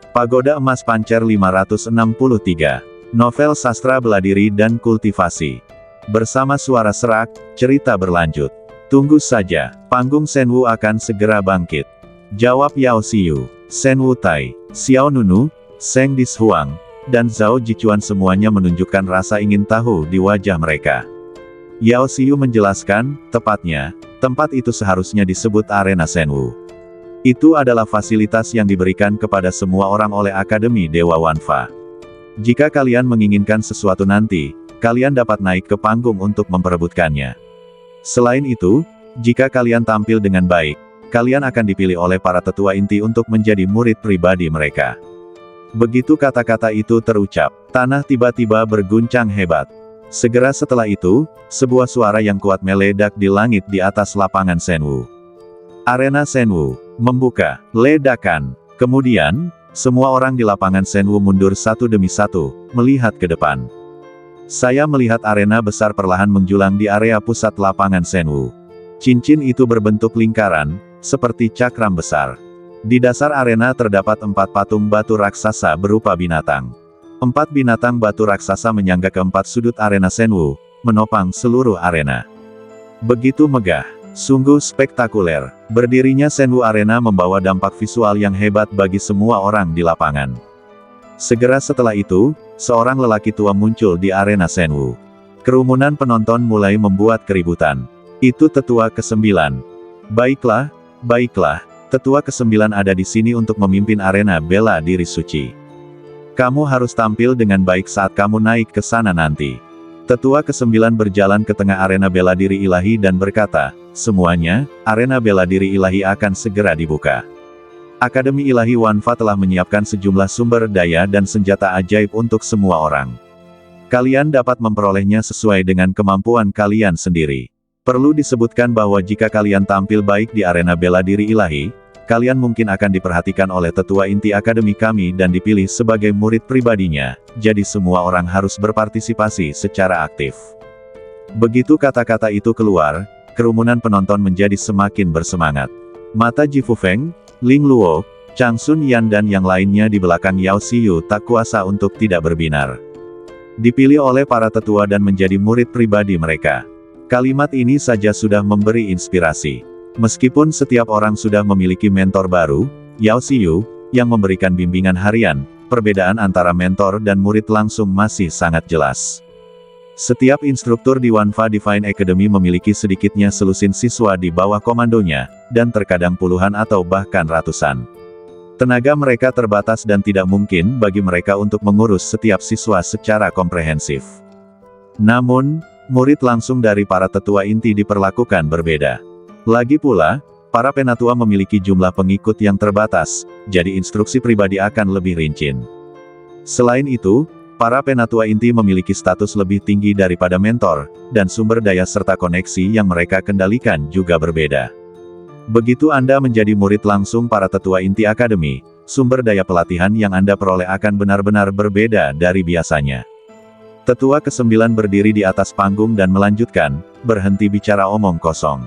Pagoda Emas Pancer 563. Novel sastra bela diri dan kultivasi. Bersama suara serak, cerita berlanjut. Tunggu saja, panggung Shenwu akan segera bangkit. Jawab Yao Xiu, Shenwu Tai, Xiao Nunu, Zheng Dishuang, dan Zhao Jichuan semuanya menunjukkan rasa ingin tahu di wajah mereka. Yao Xiu menjelaskan, tepatnya, tempat itu seharusnya disebut Arena Shenwu. Itu adalah fasilitas yang diberikan kepada semua orang oleh Akademi Dewa Wanfa. Jika kalian menginginkan sesuatu nanti, kalian dapat naik ke panggung untuk memperebutkannya. Selain itu, jika kalian tampil dengan baik, kalian akan dipilih oleh para tetua inti untuk menjadi murid pribadi mereka. Begitu kata-kata itu terucap, tanah tiba-tiba berguncang hebat. Segera setelah itu, sebuah suara yang kuat meledak di langit di atas lapangan Shenwu. Arena Shenwu membuka, ledakan. Kemudian, semua orang di lapangan Shenwu mundur satu demi satu, melihat ke depan. Saya melihat arena besar perlahan menjulang di area pusat lapangan Shenwu. Cincin itu berbentuk lingkaran, seperti cakram besar. Di dasar arena terdapat 4 patung batu raksasa berupa binatang. 4 binatang batu raksasa menyangga ke 4 sudut arena Shenwu, menopang seluruh arena. Begitu megah. Sungguh spektakuler. Berdirinya Shenwu Arena membawa dampak visual yang hebat bagi semua orang di lapangan. Segera setelah itu, seorang lelaki tua muncul di arena Shenwu. Kerumunan penonton mulai membuat keributan. Itu tetua ke-9. Baiklah, baiklah, tetua ke-9 ada di sini untuk memimpin arena bela diri suci. Kamu harus tampil dengan baik saat kamu naik ke sana nanti. Tetua ke-9 berjalan ke tengah arena bela diri ilahi dan berkata, semuanya, arena bela diri ilahi akan segera dibuka. Akademi Ilahi Wanfa telah menyiapkan sejumlah sumber daya dan senjata ajaib untuk semua orang. Kalian dapat memperolehnya sesuai dengan kemampuan kalian sendiri. Perlu disebutkan bahwa jika kalian tampil baik di arena bela diri ilahi, kalian mungkin akan diperhatikan oleh tetua inti akademi kami dan dipilih sebagai murid pribadinya, jadi semua orang harus berpartisipasi secara aktif. Begitu kata-kata itu keluar, kerumunan penonton menjadi semakin bersemangat. Mata Ji Fufeng, Ling Luo, Chang Sun Yan dan yang lainnya di belakang Yao Xiu tak kuasa untuk tidak berbinar. Dipilih oleh para tetua dan menjadi murid pribadi mereka. Kalimat ini saja sudah memberi inspirasi. Meskipun setiap orang sudah memiliki mentor baru, Yao Xiu, yang memberikan bimbingan harian, perbedaan antara mentor dan murid langsung masih sangat jelas. Setiap instruktur di Wanfa Divine Academy memiliki sedikitnya selusin siswa di bawah komandonya, dan terkadang puluhan atau bahkan ratusan. Tenaga mereka terbatas dan tidak mungkin bagi mereka untuk mengurus setiap siswa secara komprehensif. Namun, murid langsung dari para tetua inti diperlakukan berbeda. Lagi pula, para penatua memiliki jumlah pengikut yang terbatas, jadi instruksi pribadi akan lebih rinci. Selain itu, para penatua inti memiliki status lebih tinggi daripada mentor, dan sumber daya serta koneksi yang mereka kendalikan juga berbeda. Begitu Anda menjadi murid langsung para tetua inti akademi, sumber daya pelatihan yang Anda peroleh akan benar-benar berbeda dari biasanya. Tetua ke-9 berdiri di atas panggung dan melanjutkan, berhenti bicara omong kosong.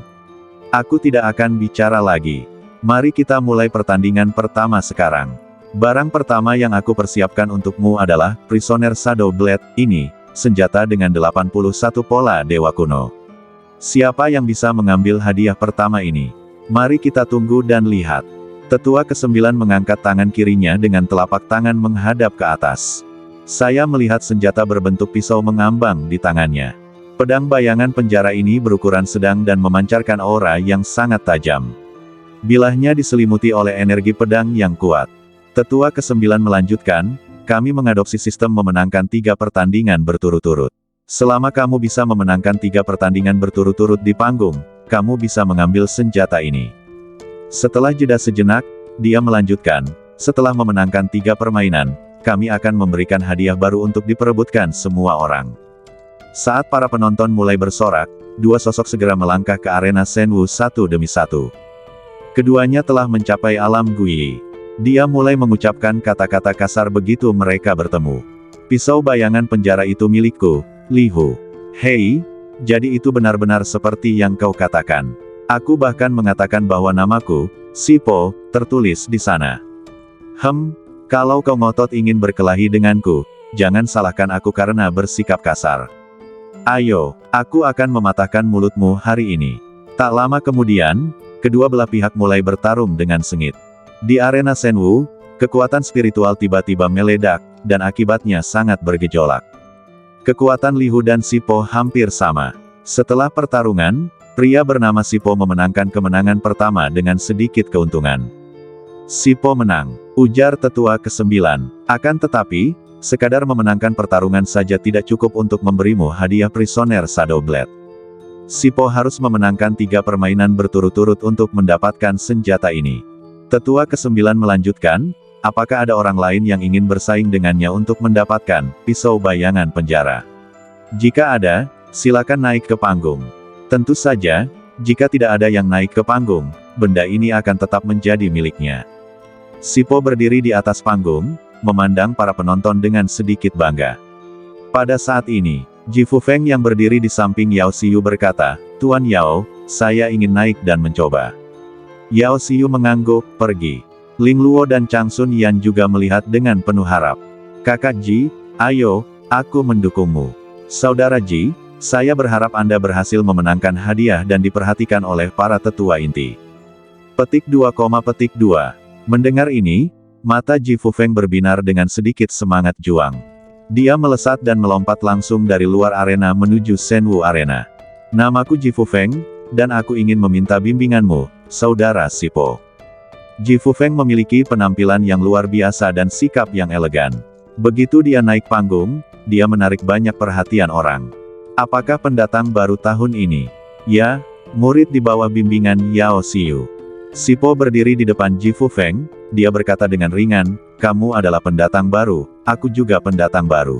Aku tidak akan bicara lagi. Mari kita mulai pertandingan pertama sekarang. Barang pertama yang aku persiapkan untukmu adalah, Prisoner Shadow Blade, ini, senjata dengan 81 pola dewa kuno. Siapa yang bisa mengambil hadiah pertama ini? Mari kita tunggu dan lihat. Tetua ke-9 mengangkat tangan kirinya dengan telapak tangan menghadap ke atas. Saya melihat senjata berbentuk pisau mengambang di tangannya. Pedang bayangan penjara ini berukuran sedang dan memancarkan aura yang sangat tajam. Bilahnya diselimuti oleh energi pedang yang kuat. Tetua ke-9 melanjutkan, kami mengadopsi sistem memenangkan 3 pertandingan berturut-turut. Selama kamu bisa memenangkan 3 pertandingan berturut-turut di panggung, kamu bisa mengambil senjata ini. Setelah jeda sejenak, dia melanjutkan, setelah memenangkan 3 permainan, kami akan memberikan hadiah baru untuk diperebutkan semua orang. Saat para penonton mulai bersorak, 2 sosok segera melangkah ke arena Shenwu satu demi satu. Keduanya telah mencapai alam Guiyi. Dia mulai mengucapkan kata-kata kasar begitu mereka bertemu. Pisau bayangan penjara itu milikku, Li Hu. Hei, jadi itu benar-benar seperti yang kau katakan. Aku bahkan mengatakan bahwa namaku, Sipo, tertulis di sana. Kalau kau ngotot ingin berkelahi denganku, jangan salahkan aku karena bersikap kasar. Ayo, aku akan mematahkan mulutmu hari ini. Tak lama kemudian, kedua belah pihak mulai bertarung dengan sengit. Di arena Shenwu, kekuatan spiritual tiba-tiba meledak, dan akibatnya sangat bergejolak. Kekuatan Li Hu dan Sipo hampir sama. Setelah pertarungan, pria bernama Sipo memenangkan kemenangan pertama dengan sedikit keuntungan. Sipo menang, ujar tetua ke-9. Akan tetapi, sekadar memenangkan pertarungan saja tidak cukup untuk memberimu hadiah Prisoner Shadow Blade. Sipo harus memenangkan 3 permainan berturut-turut untuk mendapatkan senjata ini. Tetua ke-9 melanjutkan, apakah ada orang lain yang ingin bersaing dengannya untuk mendapatkan pisau bayangan penjara? Jika ada, silakan naik ke panggung. Tentu saja, jika tidak ada yang naik ke panggung, benda ini akan tetap menjadi miliknya. Sipo berdiri di atas panggung, memandang para penonton dengan sedikit bangga. Pada saat ini, Ji Fufeng yang berdiri di samping Yao Xiu berkata, "Tuan Yao, saya ingin naik dan mencoba." Yao Xiu mengangguk, pergi. Ling Luo dan Chang Sun Yan juga melihat dengan penuh harap. "Kakak Ji, ayo, aku mendukungmu. Saudara Ji, saya berharap Anda berhasil memenangkan hadiah dan diperhatikan oleh para tetua inti." Petik 2. Mendengar ini, mata Ji Fufeng berbinar dengan sedikit semangat juang. Dia melesat dan melompat langsung dari luar arena menuju Shenwu Arena. "Namaku Ji Fufeng, dan aku ingin meminta bimbinganmu, Saudara Sipo." Ji Fufeng memiliki penampilan yang luar biasa dan sikap yang elegan. Begitu dia naik panggung, dia menarik banyak perhatian orang. Apakah pendatang baru tahun ini? Ya, murid di bawah bimbingan Yao Xiu. Sipo berdiri di depan Ji Fufeng, dia berkata dengan ringan, "Kamu adalah pendatang baru, aku juga pendatang baru.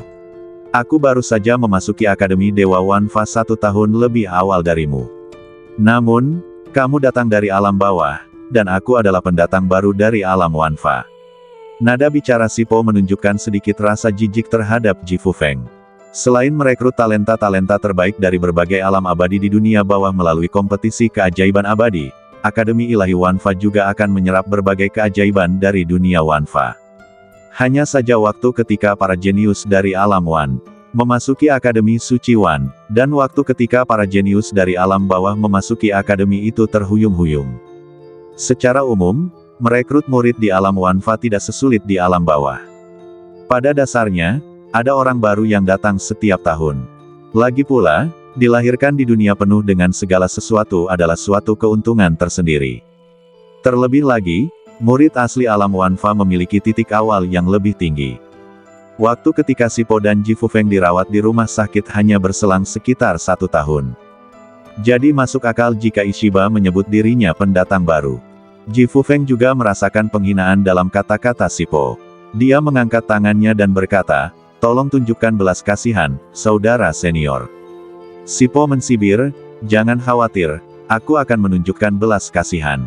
Aku baru saja memasuki Akademi Dewa Wanfa 1 tahun lebih awal darimu. Namun, kamu datang dari alam bawah, dan aku adalah pendatang baru dari alam Wanfa." Nada bicara Sipo menunjukkan sedikit rasa jijik terhadap Ji Fufeng. Selain merekrut talenta-talenta terbaik dari berbagai alam abadi di dunia bawah melalui kompetisi keajaiban abadi, Akademi Ilahi Wanfa juga akan menyerap berbagai keajaiban dari dunia Wanfa. Hanya saja waktu ketika para jenius dari alam Wan memasuki Akademi Suci Wan, dan waktu ketika para jenius dari alam bawah memasuki akademi itu terhuyung-huyung. Secara umum, merekrut murid di alam Wanfa tidak sesulit di alam bawah. Pada dasarnya, ada orang baru yang datang setiap tahun. Lagi pula, dilahirkan di dunia penuh dengan segala sesuatu adalah suatu keuntungan tersendiri. Terlebih lagi, murid asli alam Wanfa memiliki titik awal yang lebih tinggi. Waktu ketika Sipo dan Ji Fufeng dirawat di rumah sakit hanya berselang sekitar 1 tahun. Jadi masuk akal jika Ishiba menyebut dirinya pendatang baru. Ji Fufeng juga merasakan penghinaan dalam kata-kata Sipo. Dia mengangkat tangannya dan berkata, "Tolong tunjukkan belas kasihan, saudara senior." Sipo mensibir, "Jangan khawatir, aku akan menunjukkan belas kasihan."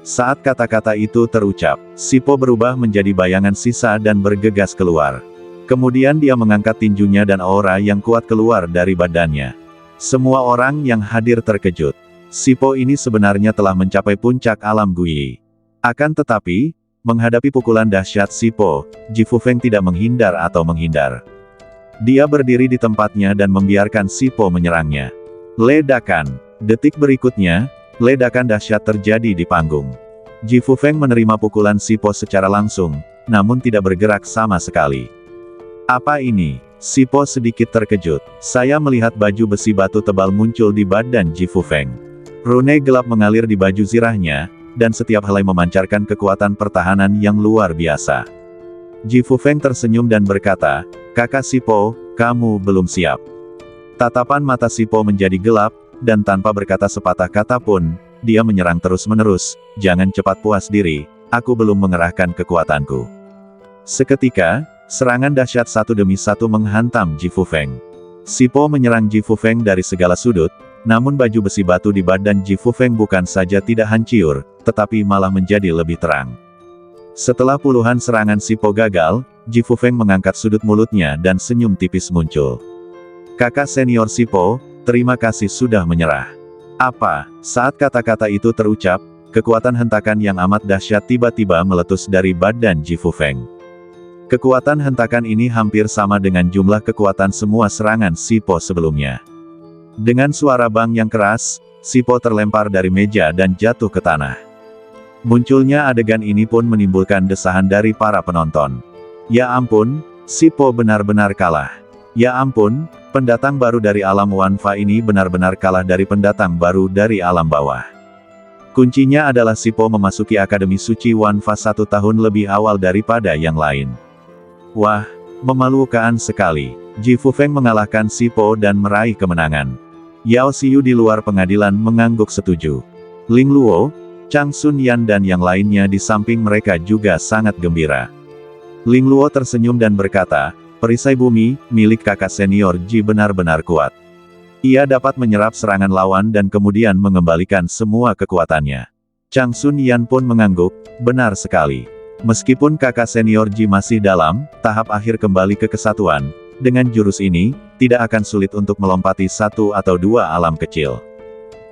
Saat kata-kata itu terucap, Sipo berubah menjadi bayangan sisa dan bergegas keluar. Kemudian dia mengangkat tinjunya dan aura yang kuat keluar dari badannya. Semua orang yang hadir terkejut. Sipo ini sebenarnya telah mencapai puncak alam Guyi. Akan tetapi, menghadapi pukulan dahsyat Sipo, Ji Fufeng tidak menghindar atau menghindar. Dia berdiri di tempatnya dan membiarkan Sipo menyerangnya. Ledakan. Detik berikutnya, ledakan dahsyat terjadi di panggung. Ji Fufeng menerima pukulan Sipo secara langsung, namun tidak bergerak sama sekali. "Apa ini?" Sipo sedikit terkejut. "Saya melihat baju besi batu tebal muncul di badan Ji Fufeng. Rune gelap mengalir di baju zirahnya, dan setiap helai memancarkan kekuatan pertahanan yang luar biasa." Ji Fufeng tersenyum dan berkata, "Kakak Sipo, kamu belum siap." Tatapan mata Sipo menjadi gelap, dan tanpa berkata sepatah kata pun, dia menyerang terus-menerus. "Jangan cepat puas diri, aku belum mengerahkan kekuatanku." Seketika, serangan dahsyat satu demi satu menghantam Ji Fufeng. Sipo menyerang Ji Fufeng dari segala sudut, namun baju besi batu di badan Ji Fufeng bukan saja tidak hancur, tetapi malah menjadi lebih terang. Setelah puluhan serangan Sipo gagal, Ji Fufeng mengangkat sudut mulutnya dan senyum tipis muncul. "Kakak senior Sipo, terima kasih sudah menyerah." "Apa?" Saat kata-kata itu terucap, kekuatan hentakan yang amat dahsyat tiba-tiba meletus dari badan Ji Fufeng. Kekuatan hentakan ini hampir sama dengan jumlah kekuatan semua serangan Si Po sebelumnya. Dengan suara bang yang keras, Si Po terlempar dari meja dan jatuh ke tanah. Munculnya adegan ini pun menimbulkan desahan dari para penonton. Ya ampun, Si Po benar-benar kalah. Ya ampun, pendatang baru dari alam Wanfa ini benar-benar kalah dari pendatang baru dari alam bawah. Kuncinya adalah Si Po memasuki Akademi Suci Wanfa 1 tahun lebih awal daripada yang lain. Wah, memalukan sekali. Ji Fufeng mengalahkan Si Po dan meraih kemenangan. Yao Xiu di luar pengadilan mengangguk setuju. Ling Luo, Chang Sun Yan dan yang lainnya di samping mereka juga sangat gembira. Ling Luo tersenyum dan berkata, perisai bumi, milik kakak senior Ji benar-benar kuat. Ia dapat menyerap serangan lawan dan kemudian mengembalikan semua kekuatannya. Chang Sun Yan pun mengangguk, benar sekali. Meskipun kakak senior Ji masih dalam tahap akhir kembali ke kesatuan, dengan jurus ini, tidak akan sulit untuk melompati 1 atau 2 alam kecil.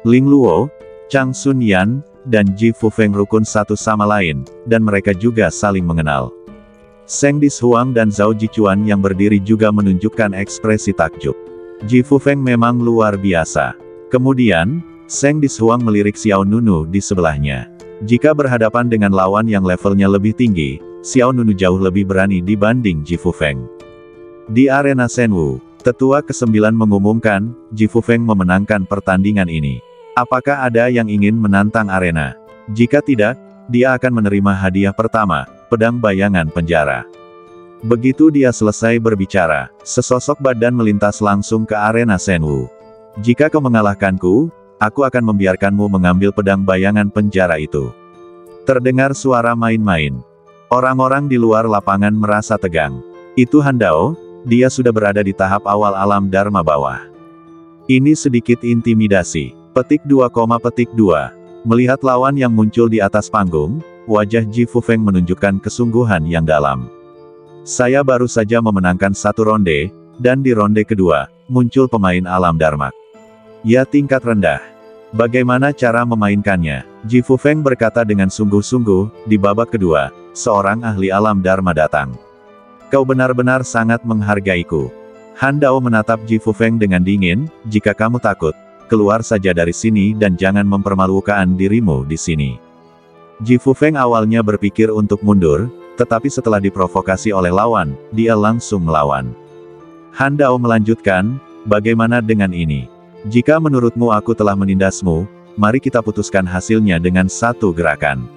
Ling Luo, Chang Sun Yan, dan Ji Fufeng rukun satu sama lain, dan mereka juga saling mengenal. Seng Dishuang dan Zhao Jichuan yang berdiri juga menunjukkan ekspresi takjub. Ji Fufeng memang luar biasa. Kemudian, Seng Dishuang melirik Xiao Nunu di sebelahnya. Jika berhadapan dengan lawan yang levelnya lebih tinggi, Xiao Nunu jauh lebih berani dibanding Ji Fufeng. Di arena Shenwu, tetua ke-9 mengumumkan, Ji Fufeng memenangkan pertandingan ini. Apakah ada yang ingin menantang arena? Jika tidak, dia akan menerima hadiah pertama, pedang bayangan penjara. Begitu dia selesai berbicara, sesosok badan melintas langsung ke arena Shenwu. Jika kau mengalahkanku, aku akan membiarkanmu mengambil pedang bayangan penjara itu. Terdengar suara main-main. Orang-orang di luar lapangan merasa tegang. Itu Han Dao, dia sudah berada di tahap awal alam Dharma bawah. Ini sedikit intimidasi. Petik 2, Melihat lawan yang muncul di atas panggung, wajah Ji Fufeng menunjukkan kesungguhan yang dalam. Saya baru saja memenangkan 1 ronde, dan di ronde kedua, muncul pemain alam Dharma. Ya tingkat rendah. Bagaimana cara memainkannya? Ji Fufeng berkata dengan sungguh-sungguh, di babak kedua, seorang ahli alam Dharma datang. Kau benar-benar sangat menghargaiku. Han Dao menatap Ji Fufeng dengan dingin, jika kamu takut, keluar saja dari sini dan jangan mempermalukan dirimu di sini. Ji Fufeng awalnya berpikir untuk mundur, tetapi setelah diprovokasi oleh lawan, dia langsung melawan. Han Dao melanjutkan, bagaimana dengan ini? Jika menurutmu aku telah menindasmu, mari kita putuskan hasilnya dengan 1 gerakan.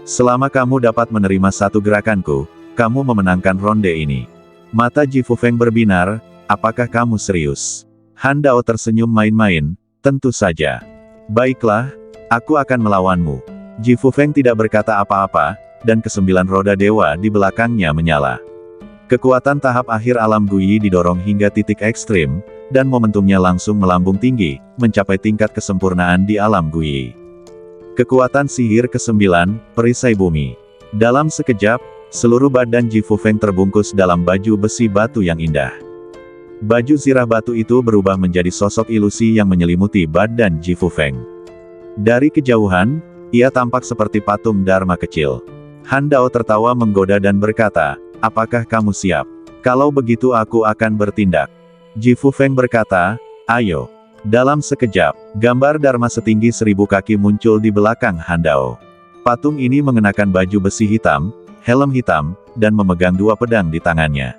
Selama kamu dapat menerima 1 gerakanku, kamu memenangkan ronde ini. Mata Ji Fufeng berbinar, apakah kamu serius? Han Dao tersenyum main-main, tentu saja. Baiklah, aku akan melawanmu. Ji Fufeng tidak berkata apa-apa, dan ke-9 roda dewa di belakangnya menyala. Kekuatan tahap akhir alam Guyi didorong hingga titik ekstrim, dan momentumnya langsung melambung tinggi, mencapai tingkat kesempurnaan di alam Guyi. Kekuatan sihir ke-9, perisai bumi. Dalam sekejap, seluruh badan Ji Fufeng terbungkus dalam baju besi batu yang indah. Baju zirah batu itu berubah menjadi sosok ilusi yang menyelimuti badan Ji Fufeng. Dari kejauhan, ia tampak seperti patung Dharma kecil. Han Dao tertawa menggoda dan berkata, apakah kamu siap? Kalau begitu aku akan bertindak. Ji Fufeng berkata, ayo. Dalam sekejap, gambar Dharma setinggi 1000 kaki muncul di belakang Han Dao. Patung ini mengenakan baju besi hitam, helm hitam, dan memegang 2 pedang di tangannya.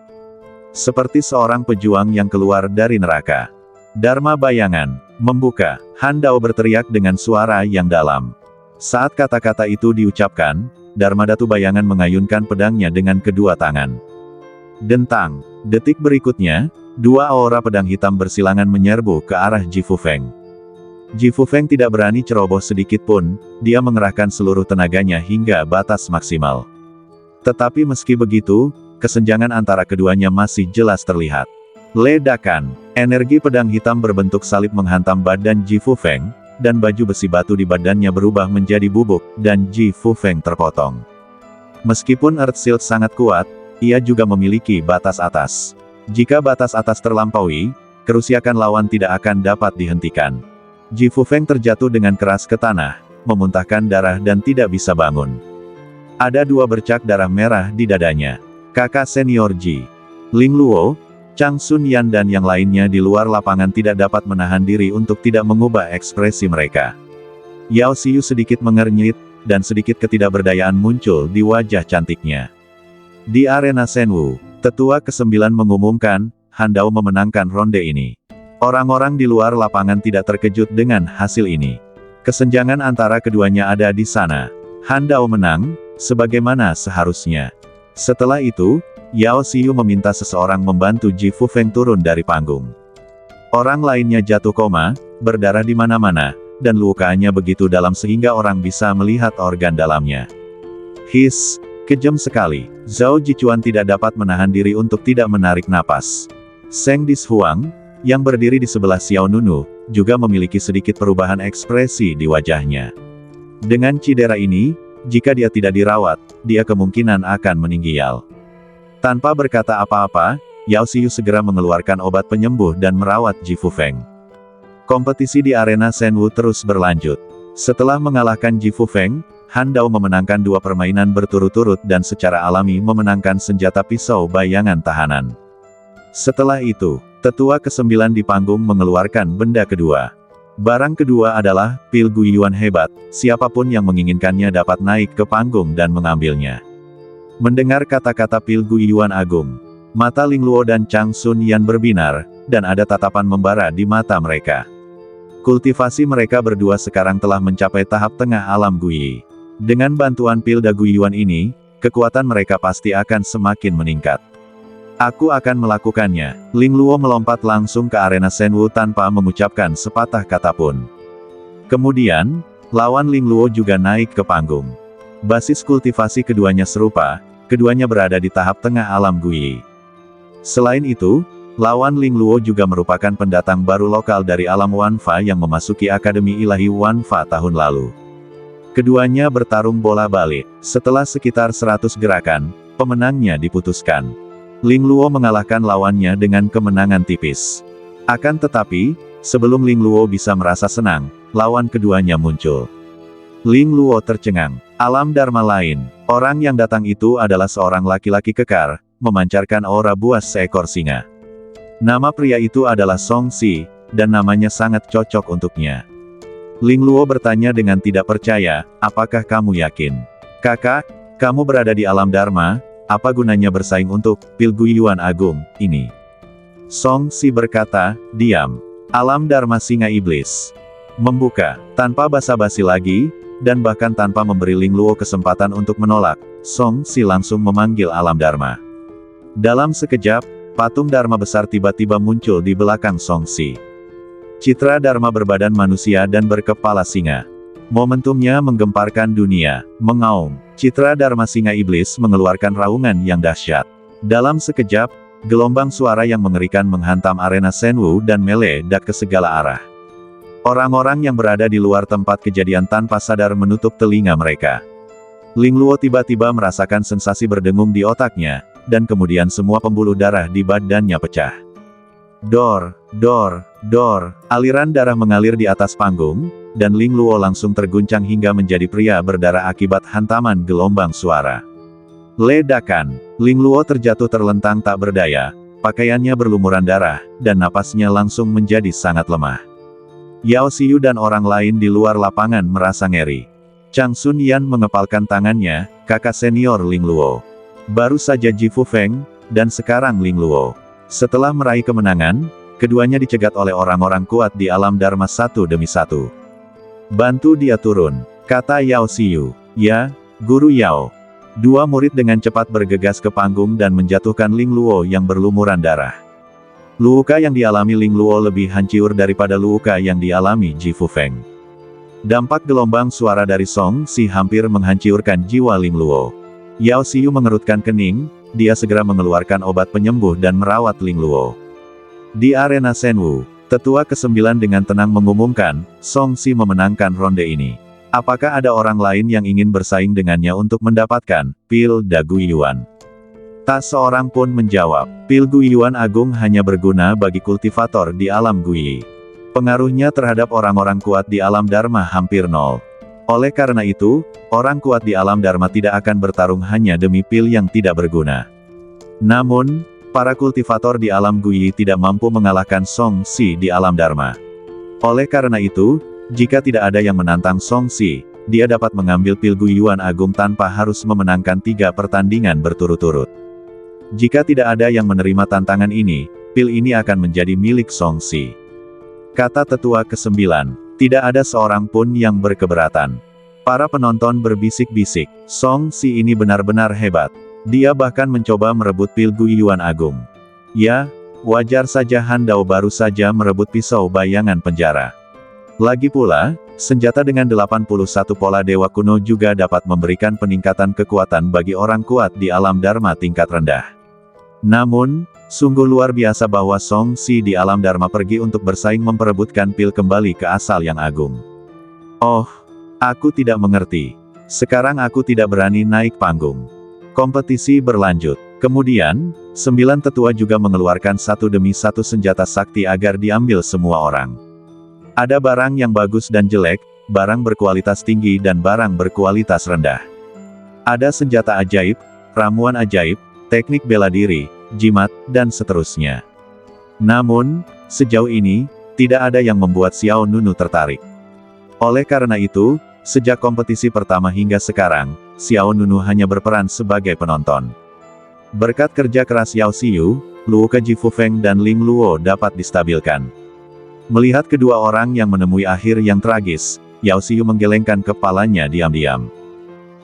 Seperti seorang pejuang yang keluar dari neraka. Dharma bayangan, membuka. Han Dao berteriak dengan suara yang dalam. Saat kata-kata itu diucapkan, Dharma Datu bayangan mengayunkan pedangnya dengan kedua tangan. Dentang. Detik berikutnya, 2 aura pedang hitam bersilangan menyerbu ke arah Ji Fufeng. Ji Fufeng tidak berani ceroboh sedikit pun, dia mengerahkan seluruh tenaganya hingga batas maksimal. Tetapi meski begitu, kesenjangan antara keduanya masih jelas terlihat. Ledakan. Energi pedang hitam berbentuk salib menghantam badan Ji Fufeng, dan baju besi batu di badannya berubah menjadi bubuk, dan Ji Fufeng terpotong. Meskipun Earth Shield sangat kuat, ia juga memiliki batas atas. Jika batas atas terlampaui, kerusakan lawan tidak akan dapat dihentikan. Ji Fufeng terjatuh dengan keras ke tanah, memuntahkan darah dan tidak bisa bangun. Ada 2 bercak darah merah di dadanya. Kakak senior Ji. Ling Luo, Chang Sun Yan dan yang lainnya di luar lapangan tidak dapat menahan diri untuk tidak mengubah ekspresi mereka. Yao Xiu sedikit mengernyit, dan sedikit ketidakberdayaan muncul di wajah cantiknya. Di arena Shenwu, tetua ke-9 mengumumkan, Han Dao memenangkan ronde ini. Orang-orang di luar lapangan tidak terkejut dengan hasil ini. Kesenjangan antara keduanya ada di sana. Han Dao menang, sebagaimana seharusnya. Setelah itu, Yao Xiu meminta seseorang membantu Ji Fufeng turun dari panggung. Orang lainnya jatuh koma, berdarah di mana-mana, dan lukanya begitu dalam sehingga orang bisa melihat organ dalamnya. His, kejam sekali. Zhao Jichuan tidak dapat menahan diri untuk tidak menarik napas. Seng Dishuang, yang berdiri di sebelah Xiao Nunu, juga memiliki sedikit perubahan ekspresi di wajahnya. Dengan cedera ini, jika dia tidak dirawat, dia kemungkinan akan meninggal. Tanpa berkata apa-apa, Yao Xiu segera mengeluarkan obat penyembuh dan merawat Ji Fufeng. Kompetisi di arena Shenwu terus berlanjut. Setelah mengalahkan Ji Fufeng, Han Dao memenangkan 2 permainan berturut-turut dan secara alami memenangkan senjata pisau bayangan tahanan. Setelah itu, tetua ke-9 di panggung mengeluarkan benda kedua. Barang kedua adalah pil Guiyuan hebat, siapapun yang menginginkannya dapat naik ke panggung dan mengambilnya. Mendengar kata-kata pil Guiyuan agung, mata Ling Luo dan Chang Sun Yan berbinar, dan ada tatapan membara di mata mereka. Kultivasi mereka berdua sekarang telah mencapai tahap tengah alam Guiyi. Dengan bantuan pil Da Guiyuan ini, kekuatan mereka pasti akan semakin meningkat. Aku akan melakukannya. Ling Luo melompat langsung ke arena Shenwu tanpa mengucapkan sepatah kata pun. Kemudian, lawan Ling Luo juga naik ke panggung. Basis kultivasi keduanya serupa, keduanya berada di tahap tengah alam Guiyi. Selain itu, lawan Ling Luo juga merupakan pendatang baru lokal dari alam Wanfa yang memasuki Akademi Ilahi Wanfa tahun lalu. Keduanya bertarung bola balik. Setelah sekitar 100 gerakan, pemenangnya diputuskan. Ling Luo mengalahkan lawannya dengan kemenangan tipis. Akan tetapi, sebelum Ling Luo bisa merasa senang, lawan keduanya muncul. Ling Luo tercengang. Alam Dharma lain. Orang yang datang itu adalah seorang laki-laki kekar, memancarkan aura buas seekor singa. Nama pria itu adalah Song Si, dan namanya sangat cocok untuknya. Ling Luo bertanya dengan tidak percaya, apakah kamu yakin? Kakak, kamu berada di alam Dharma, apa gunanya bersaing untuk pil Guiyuan agung ini? Song Si berkata, diam. Alam Dharma singa iblis. Membuka, tanpa basa-basi lagi, dan bahkan tanpa memberi Ling Luo kesempatan untuk menolak, Song Si langsung memanggil alam Dharma. Dalam sekejap, patung Dharma besar tiba-tiba muncul di belakang Song Si. Citra Dharma berbadan manusia dan berkepala singa. Momentumnya menggemparkan dunia. Mengaum, citra Dharma singa iblis mengeluarkan raungan yang dahsyat. Dalam sekejap, gelombang suara yang mengerikan menghantam arena Shenwu dan meledak ke segala arah. Orang-orang yang berada di luar tempat kejadian tanpa sadar menutup telinga mereka. Ling Luo tiba-tiba merasakan sensasi berdengung di otaknya, dan kemudian semua pembuluh darah di badannya pecah. Dor, dor, dor, aliran darah mengalir di atas panggung, dan Ling Luo langsung terguncang hingga menjadi pria berdarah akibat hantaman gelombang suara. Ledakan, Ling Luo terjatuh terlentang tak berdaya, pakaiannya berlumuran darah, dan napasnya langsung menjadi sangat lemah. Yao Xiu dan orang lain di luar lapangan merasa ngeri. Chang Sun Yan mengepalkan tangannya, kakak senior Ling Luo. Baru saja Ji Fufeng, dan sekarang Ling Luo. Setelah meraih kemenangan, keduanya dicegat oleh orang-orang kuat di alam Dharma satu demi satu. Bantu dia turun, kata Yao Xiu. Ya, Guru Yao. 2 murid dengan cepat bergegas ke panggung dan menjatuhkan Ling Luo yang berlumuran darah. Luka yang dialami Ling Luo lebih hancur daripada luka yang dialami Ji Fufeng. Dampak gelombang suara dari Song Si hampir menghancurkan jiwa Ling Luo. Yao Xiu mengerutkan kening, dia segera mengeluarkan obat penyembuh dan merawat Ling Luo. Di arena Shenwu, tetua ke-9 dengan tenang mengumumkan, Song Si memenangkan ronde ini. Apakah ada orang lain yang ingin bersaing dengannya untuk mendapatkan pil Da Guiyuan? Tak seorang pun menjawab. Pil Guiyuan agung hanya berguna bagi kultivator di alam Guiyi. Pengaruhnya terhadap orang-orang kuat di alam Dharma hampir nol. Oleh karena itu, orang kuat di alam Dharma tidak akan bertarung hanya demi pil yang tidak berguna. Namun, para kultivator di alam Guyi tidak mampu mengalahkan Song Si di alam Dharma. Oleh karena itu, jika tidak ada yang menantang Song Si, dia dapat mengambil pil Guiyuan Agung tanpa harus memenangkan 3 pertandingan berturut-turut. Jika tidak ada yang menerima tantangan ini, pil ini akan menjadi milik Song Si. Kata tetua ke-9, tidak ada seorang pun yang berkeberatan. Para penonton berbisik-bisik, Song Si ini benar-benar hebat. Dia bahkan mencoba merebut pil Guiyuan Agung. Ya, wajar saja Han Dao baru saja merebut pisau bayangan penjara. Lagi pula, senjata dengan 81 pola dewa kuno juga dapat memberikan peningkatan kekuatan bagi orang kuat di alam Dharma tingkat rendah. Namun, sungguh luar biasa bahwa Song Si di alam Dharma pergi untuk bersaing memperebutkan pil kembali ke asal yang agung. Oh, aku tidak mengerti. Sekarang aku tidak berani naik panggung. Kompetisi berlanjut. Kemudian, 9 tetua juga mengeluarkan satu demi satu senjata sakti agar diambil semua orang. Ada barang yang bagus dan jelek, barang berkualitas tinggi dan barang berkualitas rendah. Ada senjata ajaib, ramuan ajaib, teknik bela diri, jimat, dan seterusnya. Namun, sejauh ini, tidak ada yang membuat Xiao Nunu tertarik. Oleh karena itu, sejak kompetisi pertama hingga sekarang, Xiao Nunu hanya berperan sebagai penonton. Berkat kerja keras Yao Xiu, Luo Keji Fufeng dan Ling Luo dapat distabilkan. Melihat kedua orang yang menemui akhir yang tragis, Yao Xiu menggelengkan kepalanya diam-diam.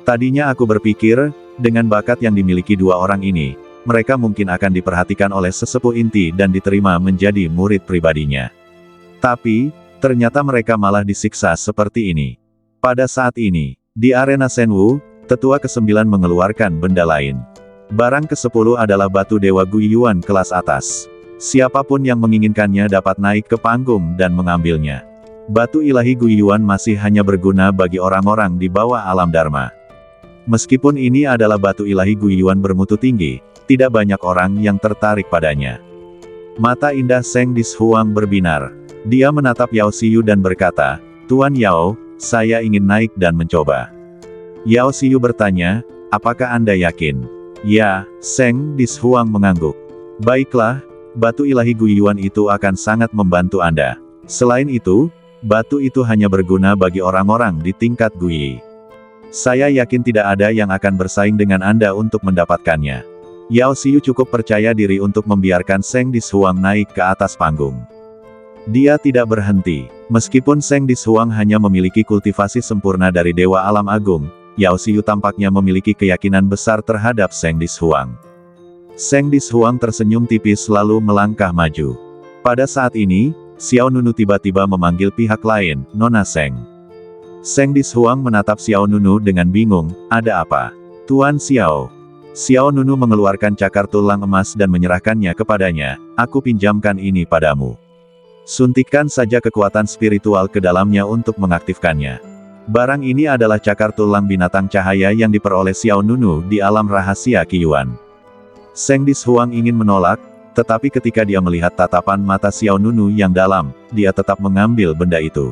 Tadinya aku berpikir, dengan bakat yang dimiliki dua orang ini, mereka mungkin akan diperhatikan oleh sesepuh inti dan diterima menjadi murid pribadinya. Tapi, ternyata mereka malah disiksa seperti ini. Pada saat ini, di arena Shenwu, tetua ke-9 mengeluarkan benda lain. Barang ke-10 adalah batu Dewa Guiyuan kelas atas. Siapapun yang menginginkannya dapat naik ke panggung dan mengambilnya. Batu ilahi Guiyuan masih hanya berguna bagi orang-orang di bawah alam Dharma. Meskipun ini adalah batu ilahi Guiyuan bermutu tinggi, tidak banyak orang yang tertarik padanya. Mata indah Seng Dishuang berbinar. Dia menatap Yao Xiu dan berkata, "Tuan Yao, saya ingin naik dan mencoba." Yao Xiu bertanya, "Apakah Anda yakin?" "Ya," Seng Dishuang mengangguk. "Baiklah, batu ilahi Guiyuan itu akan sangat membantu Anda. Selain itu, batu itu hanya berguna bagi orang-orang di tingkat Guiyi. Saya yakin tidak ada yang akan bersaing dengan Anda untuk mendapatkannya." Yao Xiu cukup percaya diri untuk membiarkan Seng Dishuang naik ke atas panggung. Dia tidak berhenti. Meskipun Seng Dishuang hanya memiliki kultivasi sempurna dari Dewa Alam Agung, Yao Xiu tampaknya memiliki keyakinan besar terhadap Seng Dishuang. Seng Dishuang tersenyum tipis lalu melangkah maju. Pada saat ini, Xiao Nunu tiba-tiba memanggil pihak lain, "Nona Seng." Seng Dishuang menatap Xiao Nunu dengan bingung, "Ada apa?" "Tuan Xiao." Xiao Nunu mengeluarkan cakar tulang emas dan menyerahkannya kepadanya, "Aku pinjamkan ini padamu. Suntikkan saja kekuatan spiritual ke dalamnya untuk mengaktifkannya." Barang ini adalah cakar tulang binatang cahaya yang diperoleh Xiao Nunu di alam rahasia Qiyuan. Seng Dishuang ingin menolak, tetapi ketika dia melihat tatapan mata Xiao Nunu yang dalam, dia tetap mengambil benda itu.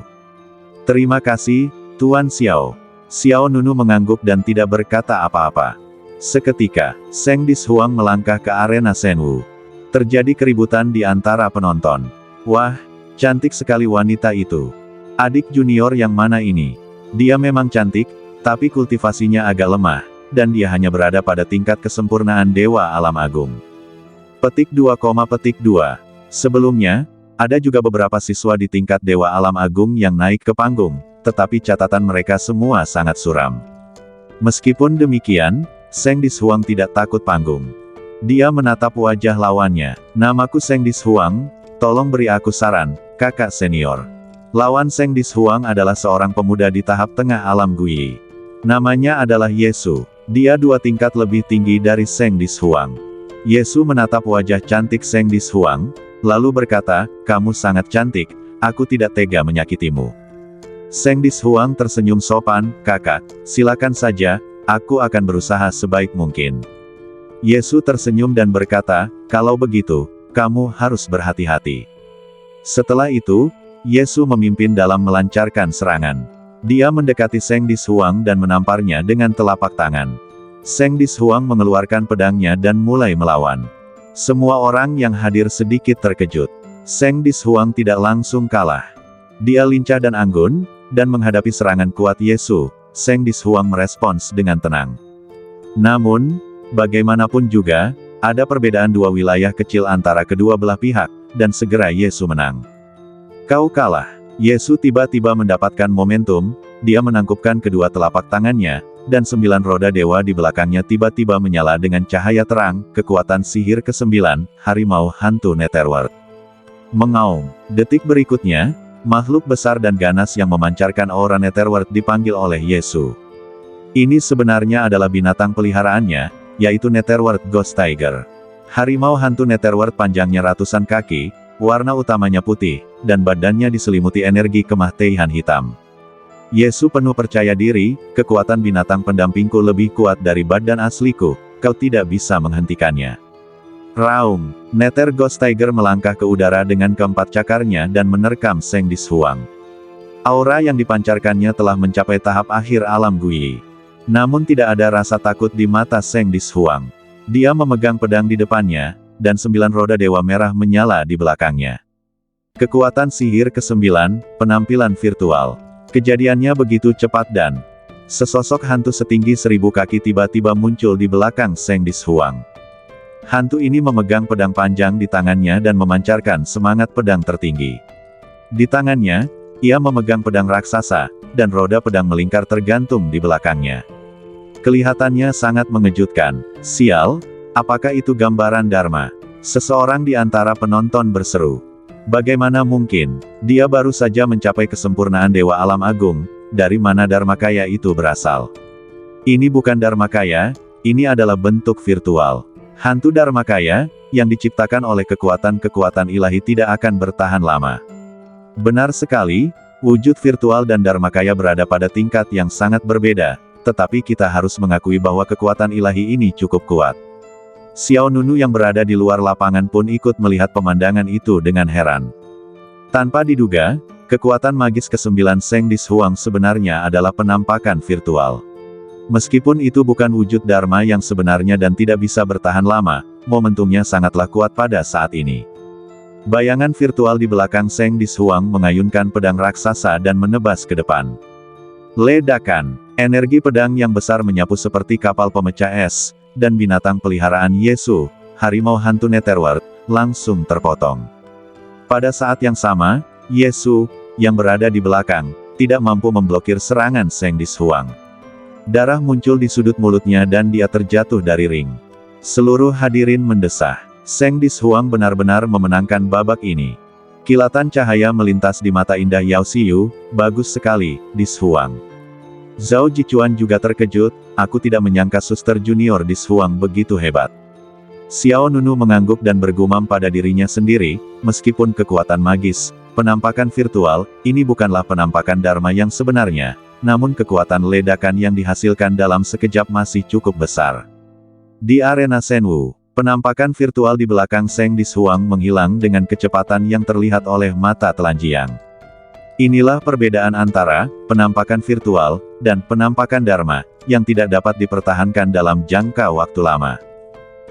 "Terima kasih, Tuan Xiao." Xiao Nunu mengangguk dan tidak berkata apa-apa. Seketika, Seng Dishuang melangkah ke arena Shenwu. Terjadi keributan di antara penonton. "Wah, cantik sekali wanita itu. Adik junior yang mana ini? Dia memang cantik, tapi kultivasinya agak lemah, dan dia hanya berada pada tingkat kesempurnaan Dewa Alam Agung." Petik 2,2. Sebelumnya, ada juga beberapa siswa di tingkat Dewa Alam Agung yang naik ke panggung, tetapi catatan mereka semua sangat suram. Meskipun demikian, Seng Dishuang tidak takut panggung. Dia menatap wajah lawannya. "Namaku Seng Dishuang, tolong beri aku saran, kakak senior." Lawan Seng Dishuang adalah seorang pemuda di tahap tengah alam Guiyi. Namanya adalah Yesu. Dia 2 tingkat lebih tinggi dari Seng Dishuang. Yesu menatap wajah cantik Seng Dishuang, lalu berkata, "Kamu sangat cantik, aku tidak tega menyakitimu." Seng Dishuang tersenyum sopan, "Kakak, silakan saja, aku akan berusaha sebaik mungkin." Yesu tersenyum dan berkata, "Kalau begitu, kamu harus berhati-hati." Setelah itu, Yesu memimpin dalam melancarkan serangan. Dia mendekati Seng Dishuang dan menamparnya dengan telapak tangan. Seng Dishuang mengeluarkan pedangnya dan mulai melawan. Semua orang yang hadir sedikit terkejut. Seng Dishuang tidak langsung kalah. Dia lincah dan anggun, dan menghadapi serangan kuat Yesu. Seng Dishuang merespons dengan tenang. Namun, bagaimanapun juga, ada perbedaan dua wilayah kecil antara kedua belah pihak, dan segera Yesu menang. Kau kalah. Yesu tiba-tiba mendapatkan momentum, dia menangkupkan kedua telapak tangannya, dan 9 roda dewa di belakangnya tiba-tiba menyala dengan cahaya terang, kekuatan sihir ke-9, harimau hantu Netherworld. Mengaum. Detik berikutnya, makhluk besar dan ganas yang memancarkan aura Netherworld dipanggil oleh Yesu. Ini sebenarnya adalah binatang peliharaannya, yaitu Netherworld Ghost Tiger. Harimau hantu Netherworld panjangnya ratusan kaki, warna utamanya putih, dan badannya diselimuti energi kemah-teihan hitam. Yesu penuh percaya diri, kekuatan binatang pendampingku lebih kuat dari badan asliku, kau tidak bisa menghentikannya. Raung. Nether Ghost Tiger melangkah ke udara dengan keempat cakarnya dan menerkam Seng Dishuang. Aura yang dipancarkannya telah mencapai tahap akhir alam Guyi. Namun tidak ada rasa takut di mata Seng Dishuang. Dia memegang pedang di depannya, dan 9 roda dewa merah menyala di belakangnya. Kekuatan sihir ke-9, penampilan virtual. Kejadiannya begitu cepat dan sesosok hantu setinggi 1000 kaki tiba-tiba muncul di belakang Seng Dishuang. Hantu ini memegang pedang panjang di tangannya dan memancarkan semangat pedang tertinggi. Di tangannya, ia memegang pedang raksasa, dan roda pedang melingkar tergantung di belakangnya. Kelihatannya sangat mengejutkan. Sial, apakah itu gambaran Dharma? Seseorang di antara penonton berseru. Bagaimana mungkin? Dia baru saja mencapai kesempurnaan Dewa Alam Agung, dari mana Dharmakaya itu berasal? Ini bukan Dharmakaya, ini adalah bentuk virtual. Hantu Dharmakaya, yang diciptakan oleh kekuatan-kekuatan ilahi tidak akan bertahan lama. Benar sekali, wujud virtual dan Dharmakaya berada pada tingkat yang sangat berbeda, tetapi kita harus mengakui bahwa kekuatan ilahi ini cukup kuat. Xiao Nunu yang berada di luar lapangan pun ikut melihat pemandangan itu dengan heran. Tanpa diduga, kekuatan magis ke-9 Seng Dishuang sebenarnya adalah penampakan virtual. Meskipun itu bukan wujud Dharma yang sebenarnya dan tidak bisa bertahan lama, momentumnya sangatlah kuat pada saat ini. Bayangan virtual di belakang Seng Dishuang mengayunkan pedang raksasa dan menebas ke depan. Ledakan. Energi pedang yang besar menyapu seperti kapal pemecah es, dan binatang peliharaan Yesu, harimau hantu Netherworld, langsung terpotong. Pada saat yang sama, Yesu, yang berada di belakang, tidak mampu memblokir serangan Seng Dishuang. Darah muncul di sudut mulutnya dan dia terjatuh dari ring. Seluruh hadirin mendesah. Seng Dishuang benar-benar memenangkan babak ini. Kilatan cahaya melintas di mata indah Yao Xiu, bagus sekali, Dishuang. Zhao Jichuan juga terkejut, aku tidak menyangka Suster Junior Dishuang begitu hebat. Xiao Nunu mengangguk dan bergumam pada dirinya sendiri, meskipun kekuatan magis, penampakan virtual, ini bukanlah penampakan Dharma yang sebenarnya, namun kekuatan ledakan yang dihasilkan dalam sekejap masih cukup besar. Di arena Shenwu, penampakan virtual di belakang Seng Dishuang menghilang dengan kecepatan yang terlihat oleh mata telanjang. Inilah perbedaan antara penampakan virtual dan penampakan Dharma yang tidak dapat dipertahankan dalam jangka waktu lama.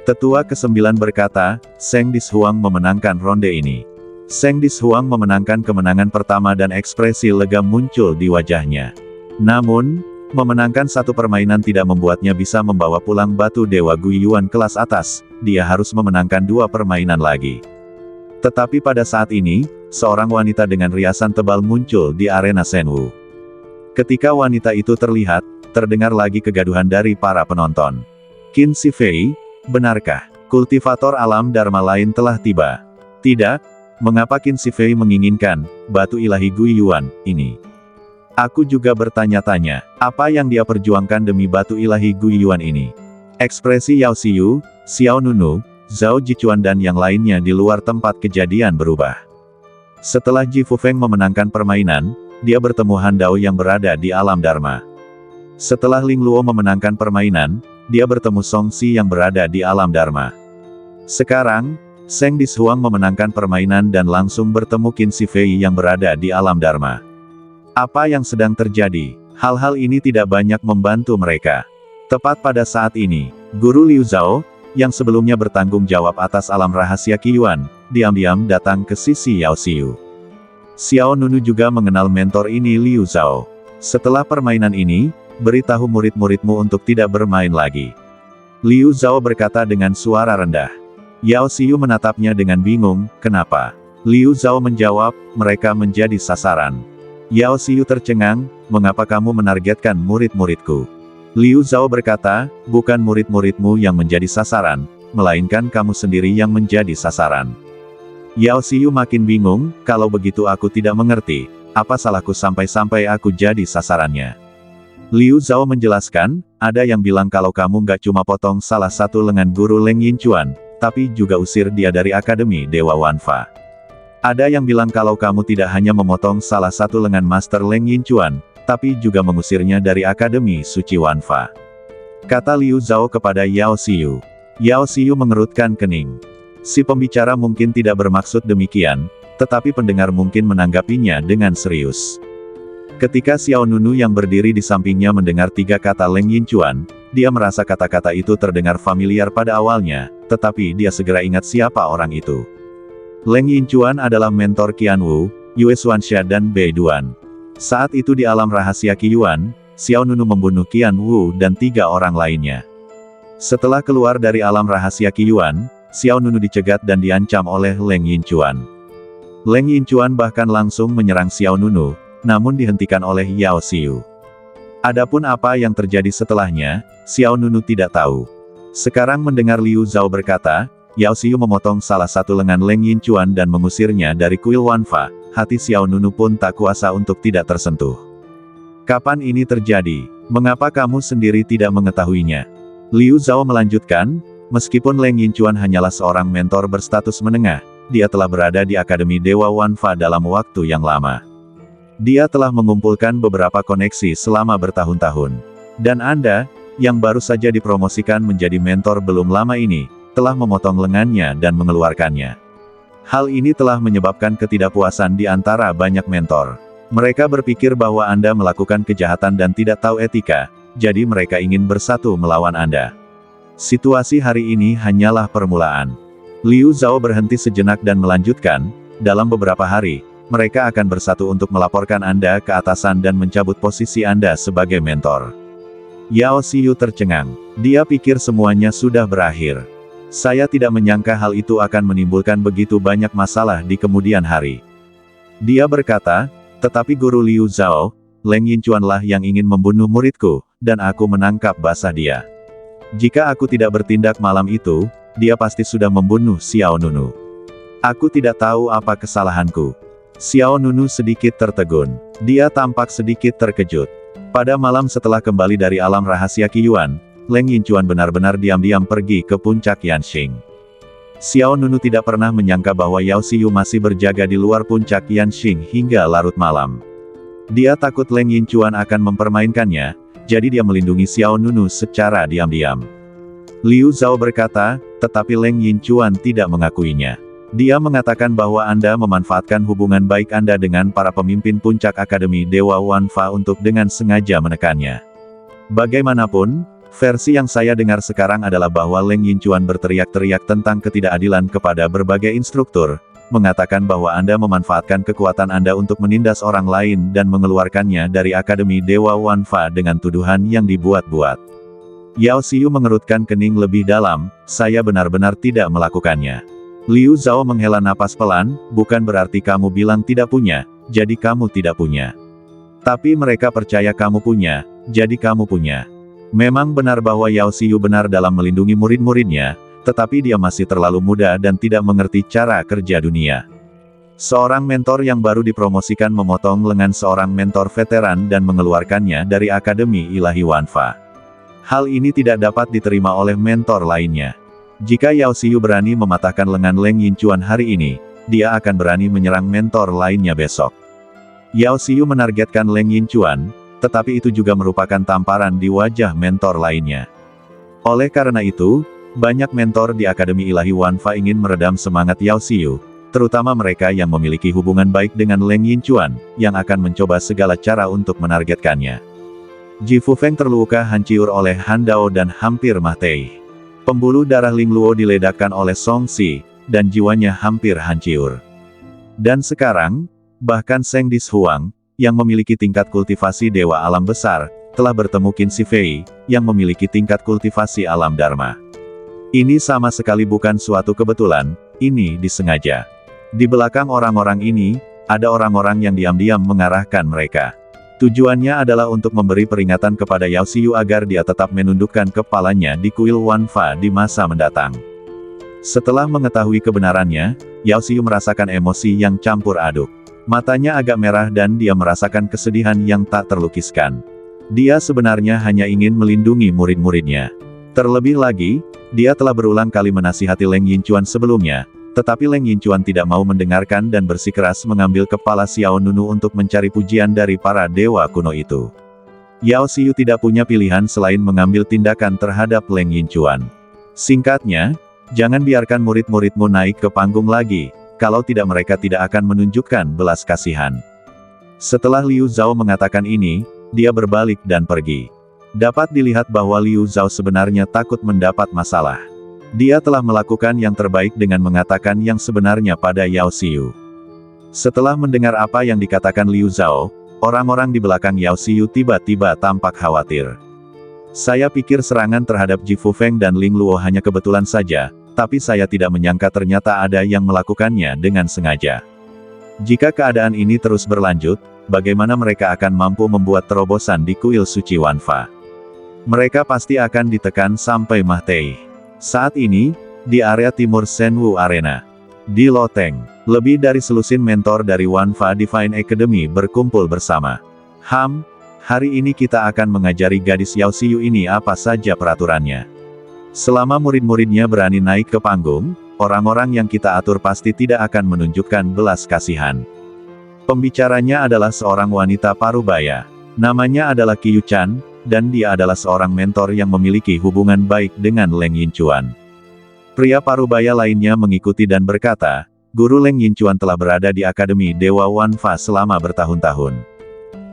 Tetua ke-9 berkata, Seng Dishuang memenangkan ronde ini. Seng Dishuang memenangkan kemenangan pertama dan ekspresi lega muncul di wajahnya. Namun, memenangkan satu permainan tidak membuatnya bisa membawa pulang batu Dewa Guiyuan kelas atas, dia harus memenangkan 2 permainan lagi. Tetapi pada saat ini, seorang wanita dengan riasan tebal muncul di arena Shenwu. Ketika wanita itu terlihat, terdengar lagi kegaduhan dari para penonton. Qin Shifei, benarkah kultivator alam Dharma lain telah tiba? Tidak, mengapa Qin Shifei menginginkan batu ilahi Guiyuan ini? Aku juga bertanya-tanya, apa yang dia perjuangkan demi batu ilahi Guiyuan ini? Ekspresi Yao Xiu, Xiao Nunu, Zhao Jichuan dan yang lainnya di luar tempat kejadian berubah. Setelah Ji Fufeng memenangkan permainan, dia bertemu Han Dao yang berada di alam Dharma. Setelah Ling Luo memenangkan permainan, dia bertemu Song Xi yang berada di alam Dharma. Sekarang, Seng Dishuang memenangkan permainan dan langsung bertemu Qin Shifei yang berada di alam Dharma. Apa yang sedang terjadi? Hal-hal ini tidak banyak membantu mereka. Tepat pada saat ini, Guru Liu Zhao, yang sebelumnya bertanggung jawab atas alam rahasia Qiyuan, diam-diam datang ke sisi Yao Xiu. Xiao Nunu juga mengenal mentor ini Liu Zhao. Setelah permainan ini, beritahu murid-muridmu untuk tidak bermain lagi. Liu Zhao berkata dengan suara rendah. Yao Xiu menatapnya dengan bingung, kenapa? Liu Zhao menjawab, mereka menjadi sasaran. Yao Xiu tercengang, mengapa kamu menargetkan murid-muridku? Liu Zhao berkata, bukan murid-muridmu yang menjadi sasaran, melainkan kamu sendiri yang menjadi sasaran. Yao Xiu makin bingung, kalau begitu aku tidak mengerti, apa salahku sampai-sampai aku jadi sasarannya. Liu Zhao menjelaskan, ada yang bilang kalau kamu nggak cuma potong salah satu lengan guru Leng Yinchuan, tapi juga usir dia dari Akademi Dewa Wanfa. Ada yang bilang kalau kamu tidak hanya memotong salah satu lengan Master Leng Yinchuan, tapi juga mengusirnya dari Akademi Suci Wanfa. Kata Liu Zhao kepada Yao Xiu. Yao Xiu mengerutkan kening. Si pembicara mungkin tidak bermaksud demikian, tetapi pendengar mungkin menanggapinya dengan serius. Ketika Xiao Nunu yang berdiri di sampingnya mendengar 3 kata Leng Yinchuan, dia merasa kata-kata itu terdengar familiar pada awalnya, tetapi dia segera ingat siapa orang itu. Leng Yinchuan adalah mentor Qian Wu, Yue Xuanxia dan Bei Duan. Saat itu di alam rahasia Qiyuan, Xiao Nunu membunuh Qian Wu dan 3 orang lainnya. Setelah keluar dari alam rahasia Qiyuan, Xiao Nunu dicegat dan diancam oleh Leng Yinchuan. Leng Yinchuan bahkan langsung menyerang Xiao Nunu, namun dihentikan oleh Yao Xiu. Adapun apa yang terjadi setelahnya, Xiao Nunu tidak tahu. Sekarang mendengar Liu Zhao berkata, Yao Xiu memotong salah satu lengan Leng Yinchuan dan mengusirnya dari kuil Wanfa, hati Xiao Nunu pun tak kuasa untuk tidak tersentuh. Kapan ini terjadi? Mengapa kamu sendiri tidak mengetahuinya? Liu Zhao melanjutkan, meskipun Leng Yinchuan hanyalah seorang mentor berstatus menengah, dia telah berada di Akademi Dewa Wanfa dalam waktu yang lama. Dia telah mengumpulkan beberapa koneksi selama bertahun-tahun. Dan Anda, yang baru saja dipromosikan menjadi mentor belum lama ini, telah memotong lengannya dan mengeluarkannya. Hal ini telah menyebabkan ketidakpuasan di antara banyak mentor. Mereka berpikir bahwa Anda melakukan kejahatan dan tidak tahu etika, jadi mereka ingin bersatu melawan Anda. Situasi hari ini hanyalah permulaan. Liu Zhao berhenti sejenak dan melanjutkan, dalam beberapa hari, mereka akan bersatu untuk melaporkan Anda ke atasan dan mencabut posisi Anda sebagai mentor. Yao Xiu tercengang. Dia pikir semuanya sudah berakhir. Saya tidak menyangka hal itu akan menimbulkan begitu banyak masalah di kemudian hari. Dia berkata, tetapi Guru Liu Zhao, Leng Yinchuanlah yang ingin membunuh muridku, dan aku menangkap basah dia. Jika aku tidak bertindak malam itu, dia pasti sudah membunuh Xiao Nunu. Aku tidak tahu apa kesalahanku. Xiao Nunu sedikit tertegun. Dia tampak sedikit terkejut. Pada malam setelah kembali dari alam rahasia Qiyuan, Leng Yinchuan benar-benar diam-diam pergi ke puncak Yanxing. Xiao Nunu tidak pernah menyangka bahwa Yao Xiu masih berjaga di luar puncak Yanxing hingga larut malam. Dia takut Leng Yinchuan akan mempermainkannya, jadi dia melindungi Xiao Nunu secara diam-diam. Liu Zhao berkata, tetapi Leng Yinchuan tidak mengakuinya. Dia mengatakan bahwa Anda memanfaatkan hubungan baik Anda dengan para pemimpin puncak Akademi Dewa Wanfa untuk dengan sengaja menekannya. Bagaimanapun, versi yang saya dengar sekarang adalah bahwa Leng Yinchuan berteriak-teriak tentang ketidakadilan kepada berbagai instruktur, mengatakan bahwa Anda memanfaatkan kekuatan Anda untuk menindas orang lain dan mengeluarkannya dari Akademi Dewa Wanfa dengan tuduhan yang dibuat-buat. Yao Xiu mengerutkan kening lebih dalam, saya benar-benar tidak melakukannya. Liu Zhao menghela napas pelan, bukan berarti kamu bilang tidak punya, jadi kamu tidak punya. Tapi mereka percaya kamu punya, jadi kamu punya. Memang benar bahwa Yao Xiu benar dalam melindungi murid-muridnya, tetapi dia masih terlalu muda dan tidak mengerti cara kerja dunia. Seorang mentor yang baru dipromosikan memotong lengan seorang mentor veteran dan mengeluarkannya dari Akademi Ilahi Wanfa. Hal ini tidak dapat diterima oleh mentor lainnya. Jika Yao Xiu berani mematahkan lengan Leng Yinchuan hari ini, dia akan berani menyerang mentor lainnya besok. Yao Xiu menargetkan Leng Yinchuan, tetapi itu juga merupakan tamparan di wajah mentor lainnya. Oleh karena itu, banyak mentor di Akademi Ilahi Wanfa ingin meredam semangat Yao Xiu, terutama mereka yang memiliki hubungan baik dengan Leng Yinchuan, yang akan mencoba segala cara untuk menargetkannya. Ji Fufeng terluka hancur oleh Han Dao dan hampir mati. Pembuluh darah Ling Luo diledakkan oleh Song Si, dan jiwanya hampir hancur. Dan sekarang, bahkan Seng Dis Huang, yang memiliki tingkat kultivasi dewa alam besar, telah bertemu Qin Shi Fei, yang memiliki tingkat kultivasi alam Dharma. Ini sama sekali bukan suatu kebetulan, ini disengaja. Di belakang orang-orang ini, ada orang-orang yang diam-diam mengarahkan mereka. Tujuannya adalah untuk memberi peringatan kepada Yao Xiu agar dia tetap menundukkan kepalanya di kuil Wanfa di masa mendatang. Setelah mengetahui kebenarannya, Yao Xiu merasakan emosi yang campur aduk. Matanya agak merah dan dia merasakan kesedihan yang tak terlukiskan. Dia sebenarnya hanya ingin melindungi murid-muridnya. Terlebih lagi, dia telah berulang kali menasihati Leng Yinchuan sebelumnya, tetapi Leng Yinchuan tidak mau mendengarkan dan bersikeras mengambil kepala Xiao Nunu untuk mencari pujian dari para dewa kuno itu. Yao Xiu tidak punya pilihan selain mengambil tindakan terhadap Leng Yinchuan. Singkatnya, jangan biarkan murid-muridmu naik ke panggung lagi, kalau tidak mereka tidak akan menunjukkan belas kasihan. Setelah Liu Zhao mengatakan ini, dia berbalik dan pergi. Dapat dilihat bahwa Liu Zhao sebenarnya takut mendapat masalah. Dia telah melakukan yang terbaik dengan mengatakan yang sebenarnya pada Yao Xiu. Setelah mendengar apa yang dikatakan Liu Zhao, orang-orang di belakang Yao Xiu tiba-tiba tampak khawatir. Saya pikir serangan terhadap Ji Fufeng dan Ling Luo hanya kebetulan saja, tapi saya tidak menyangka ternyata ada yang melakukannya dengan sengaja. Jika keadaan ini terus berlanjut, bagaimana mereka akan mampu membuat terobosan di kuil suci Wanfa? Mereka pasti akan ditekan sampai mati. Saat ini, di area timur Shenwu Arena, di Loteng, lebih dari selusin mentor dari Wanfa Divine Academy berkumpul bersama. Hari ini kita akan mengajari gadis Yao Xiu ini apa saja peraturannya. Selama murid-muridnya berani naik ke panggung, orang-orang yang kita atur pasti tidak akan menunjukkan belas kasihan. Pembicaranya adalah seorang wanita parubaya. Namanya adalah Qiu Chan, dan dia adalah seorang mentor yang memiliki hubungan baik dengan Leng Yinchuan. Pria parubaya lainnya mengikuti dan berkata, Guru Leng Yinchuan telah berada di Akademi Dewa Wanfa selama bertahun-tahun.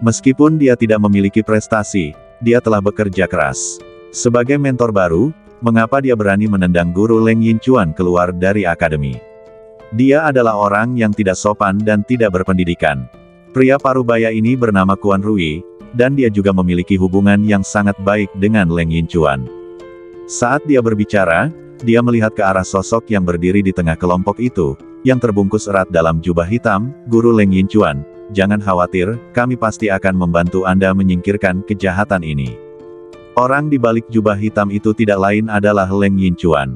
Meskipun dia tidak memiliki prestasi, dia telah bekerja keras. Sebagai mentor baru, mengapa dia berani menendang Guru Leng Yinchuan keluar dari akademi? Dia adalah orang yang tidak sopan dan tidak berpendidikan. Pria parubaya ini bernama Kuan Rui, dan dia juga memiliki hubungan yang sangat baik dengan Leng Yinchuan. Saat dia berbicara, dia melihat ke arah sosok yang berdiri di tengah kelompok itu, yang terbungkus erat dalam jubah hitam. Guru Leng Yinchuan, jangan khawatir, kami pasti akan membantu Anda menyingkirkan kejahatan ini. Orang di balik jubah hitam itu tidak lain adalah Leng Yinchuan.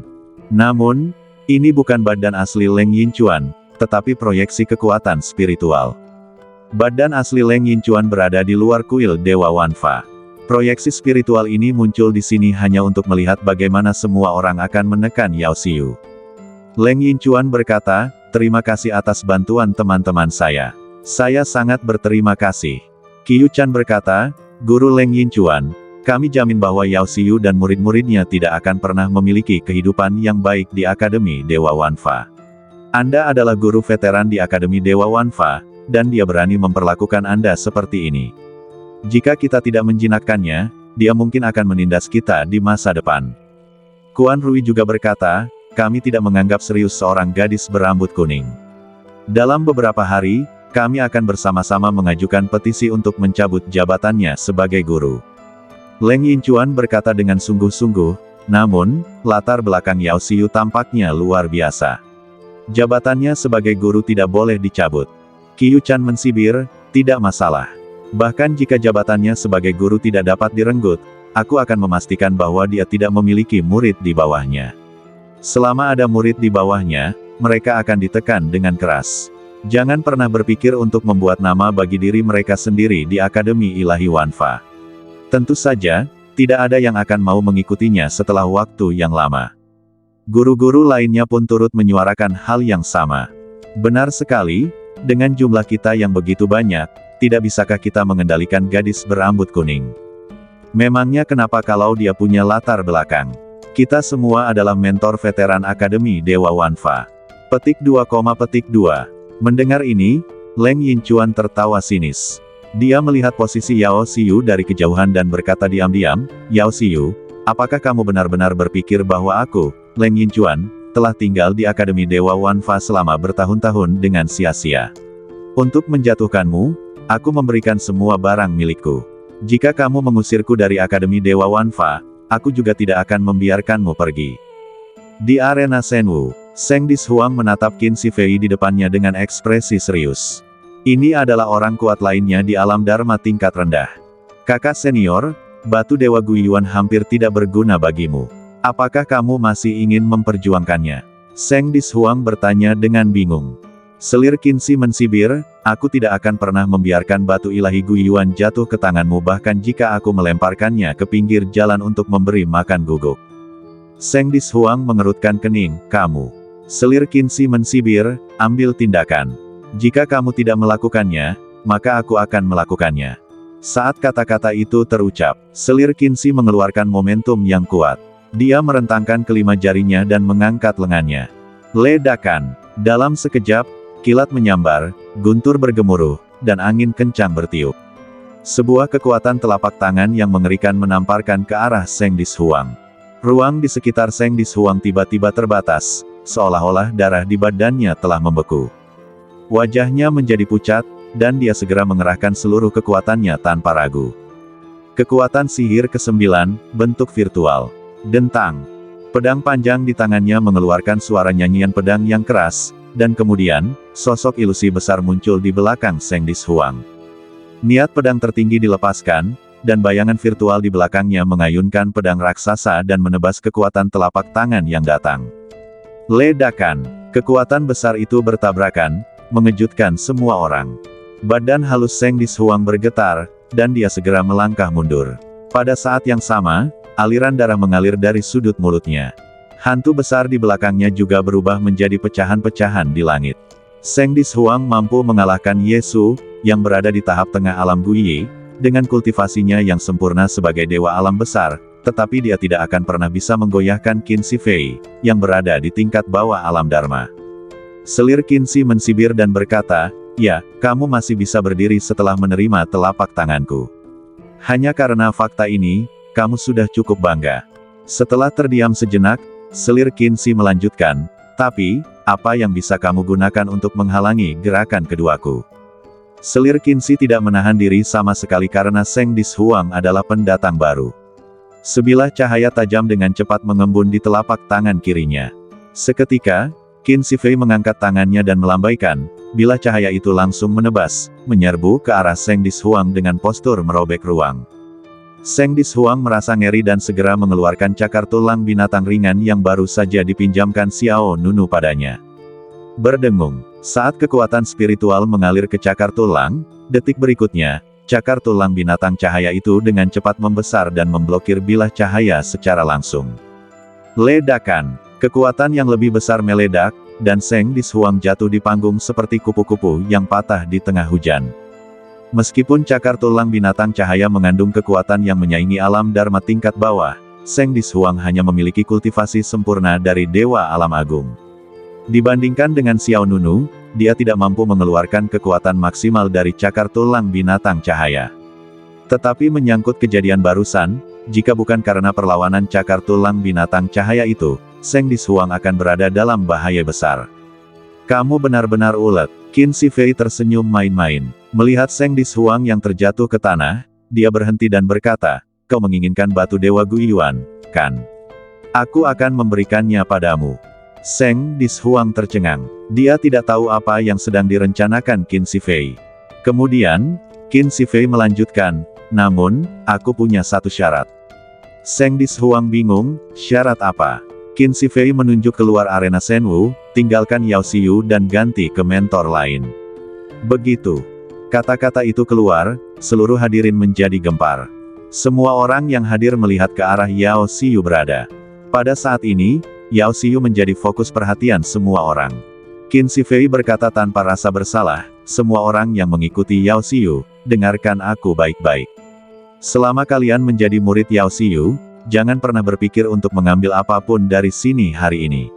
Namun, ini bukan badan asli Leng Yinchuan, tetapi proyeksi kekuatan spiritual. Badan asli Leng Yinchuan berada di luar kuil Dewa Wanfa. Proyeksi spiritual ini muncul di sini hanya untuk melihat bagaimana semua orang akan menekan Yao Xiu. Leng Yinchuan berkata, terima kasih atas bantuan teman-teman saya. Saya sangat berterima kasih. Qiu Chan berkata, Guru Leng Yinchuan, kami jamin bahwa Yao Xiu dan murid-muridnya tidak akan pernah memiliki kehidupan yang baik di Akademi Dewa Wanfa. Anda adalah guru veteran di Akademi Dewa Wanfa, dan dia berani memperlakukan Anda seperti ini. Jika kita tidak menjinakkannya, dia mungkin akan menindas kita di masa depan. Kuan Rui juga berkata, kami tidak menganggap serius seorang gadis berambut kuning. Dalam beberapa hari, kami akan bersama-sama mengajukan petisi untuk mencabut jabatannya sebagai guru. Leng Yinchuan berkata dengan sungguh-sungguh, namun, latar belakang Yao Xiu tampaknya luar biasa. Jabatannya sebagai guru tidak boleh dicabut. Qiu Chan mensibir, tidak masalah. Bahkan jika jabatannya sebagai guru tidak dapat direnggut, aku akan memastikan bahwa dia tidak memiliki murid di bawahnya. Selama ada murid di bawahnya, mereka akan ditekan dengan keras. Jangan pernah berpikir untuk membuat nama bagi diri mereka sendiri di Akademi Ilahi Wanfa. Tentu saja, tidak ada yang akan mau mengikutinya setelah waktu yang lama. Guru-guru lainnya pun turut menyuarakan hal yang sama. Benar sekali. Dengan jumlah kita yang begitu banyak, tidak bisakah kita mengendalikan gadis berambut kuning? Memangnya kenapa kalau dia punya latar belakang? Kita semua adalah mentor veteran Akademi Dewa Wanfa. Petik 2, Mendengar ini, Leng Yinchuan tertawa sinis. Dia melihat posisi Yao Xiu dari kejauhan dan berkata diam-diam, "Yao Xiu, apakah kamu benar-benar berpikir bahwa aku, Leng Yinchuan, telah tinggal di Akademi Dewa Wanfa selama bertahun-tahun dengan sia-sia? Untuk menjatuhkanmu, aku memberikan semua barang milikku. Jika kamu mengusirku dari Akademi Dewa Wanfa, aku juga tidak akan membiarkanmu pergi." Di arena Shenwu, Zheng Dishuang menatap Qin Shifei di depannya dengan ekspresi serius. Ini adalah orang kuat lainnya di alam Dharma tingkat rendah. "Kakak senior, batu Dewa Guiyuan hampir tidak berguna bagimu. Apakah kamu masih ingin memperjuangkannya?" Zheng Dishuang bertanya dengan bingung. Selir Qin Shi mensibir, "Aku tidak akan pernah membiarkan batu ilahi Guiyuan jatuh ke tanganmu bahkan jika aku melemparkannya ke pinggir jalan untuk memberi makan guguk." Zheng Dishuang mengerutkan kening, "Kamu." Selir Qin Shi mensibir, "Ambil tindakan. Jika kamu tidak melakukannya, maka aku akan melakukannya." Saat kata-kata itu terucap, selir Qin Shi mengeluarkan momentum yang kuat. Dia merentangkan kelima jarinya dan mengangkat lengannya. Ledakan. Dalam sekejap, kilat menyambar, guntur bergemuruh, dan angin kencang bertiup. Sebuah kekuatan telapak tangan yang mengerikan menamparkan ke arah Zheng Dishuang. Ruang di sekitar Zheng Dishuang tiba-tiba terbatas, seolah-olah darah di badannya telah membeku. Wajahnya menjadi pucat, dan dia segera mengerahkan seluruh kekuatannya tanpa ragu. Kekuatan sihir ke-9, bentuk virtual. Dentang. Pedang panjang di tangannya mengeluarkan suara nyanyian pedang yang keras, dan kemudian, sosok ilusi besar muncul di belakang Zheng Dishuang. Niat pedang tertinggi dilepaskan, dan bayangan virtual di belakangnya mengayunkan pedang raksasa dan menebas kekuatan telapak tangan yang datang. Ledakan. Kekuatan besar itu bertabrakan, mengejutkan semua orang. Badan halus Zheng Dishuang bergetar, dan dia segera melangkah mundur. Pada saat yang sama, aliran darah mengalir dari sudut mulutnya. Hantu besar di belakangnya juga berubah menjadi pecahan-pecahan di langit. Zheng Dishuang mampu mengalahkan Yesu, yang berada di tahap tengah alam Guiyi, dengan kultivasinya yang sempurna sebagai dewa alam besar, tetapi dia tidak akan pernah bisa menggoyahkan Qin Shifei, yang berada di tingkat bawah alam Dharma. Selir Qin Shi mensibir dan berkata, "Ya, kamu masih bisa berdiri setelah menerima telapak tanganku. Hanya karena fakta ini, kamu sudah cukup bangga." Setelah terdiam sejenak, selir Qin Shi melanjutkan, "Tapi, apa yang bisa kamu gunakan untuk menghalangi gerakan keduaku?" Selir Qin Shi tidak menahan diri sama sekali karena Zheng Dishuang adalah pendatang baru. Sebilah cahaya tajam dengan cepat mengembun di telapak tangan kirinya. Seketika, Qin Shifei mengangkat tangannya dan melambaikan, bilah cahaya itu langsung menebas, menyerbu ke arah Zheng Dishuang dengan postur merobek ruang. Zheng Dishuang merasa ngeri dan segera mengeluarkan cakar tulang binatang ringan yang baru saja dipinjamkan Xiao Nunu padanya. Berdengung. Saat kekuatan spiritual mengalir ke cakar tulang, detik berikutnya, cakar tulang binatang cahaya itu dengan cepat membesar dan memblokir bilah cahaya secara langsung. Ledakan. Kekuatan yang lebih besar meledak, dan Zheng Dishuang jatuh di panggung seperti kupu-kupu yang patah di tengah hujan. Meskipun cakar tulang binatang cahaya mengandung kekuatan yang menyaingi alam Dharma tingkat bawah, Zheng Dishuang hanya memiliki kultivasi sempurna dari Dewa Alam Agung. Dibandingkan dengan Xiao Nunu, dia tidak mampu mengeluarkan kekuatan maksimal dari cakar tulang binatang cahaya. Tetapi menyangkut kejadian barusan, jika bukan karena perlawanan cakar tulang binatang cahaya itu, Zheng Dishuang akan berada dalam bahaya besar. "Kamu benar-benar ulet." Qin Shifei tersenyum main-main. Melihat Zheng Dishuang yang terjatuh ke tanah, dia berhenti dan berkata, "Kau menginginkan batu Dewa Guiyuan, kan? Aku akan memberikannya padamu." Zheng Dishuang tercengang. Dia tidak tahu apa yang sedang direncanakan Qin Shifei. Kemudian, Qin Shifei melanjutkan, "Namun, aku punya satu syarat." Zheng Dishuang bingung, "Syarat apa?" Qin Shifei menunjuk keluar arena Shenwu, tinggalkan Yao Xiu dan ganti ke mentor lain. Begitu kata-kata itu keluar, seluruh hadirin menjadi gempar. Semua orang yang hadir melihat ke arah Yao Xiu berada. Pada saat ini, Yao Xiu menjadi fokus perhatian semua orang. Qin Shifei berkata tanpa rasa bersalah, "Semua orang yang mengikuti Yao Xiu, dengarkan aku baik-baik. Selama kalian menjadi murid Yao Xiu, jangan pernah berpikir untuk mengambil apapun dari sini hari ini.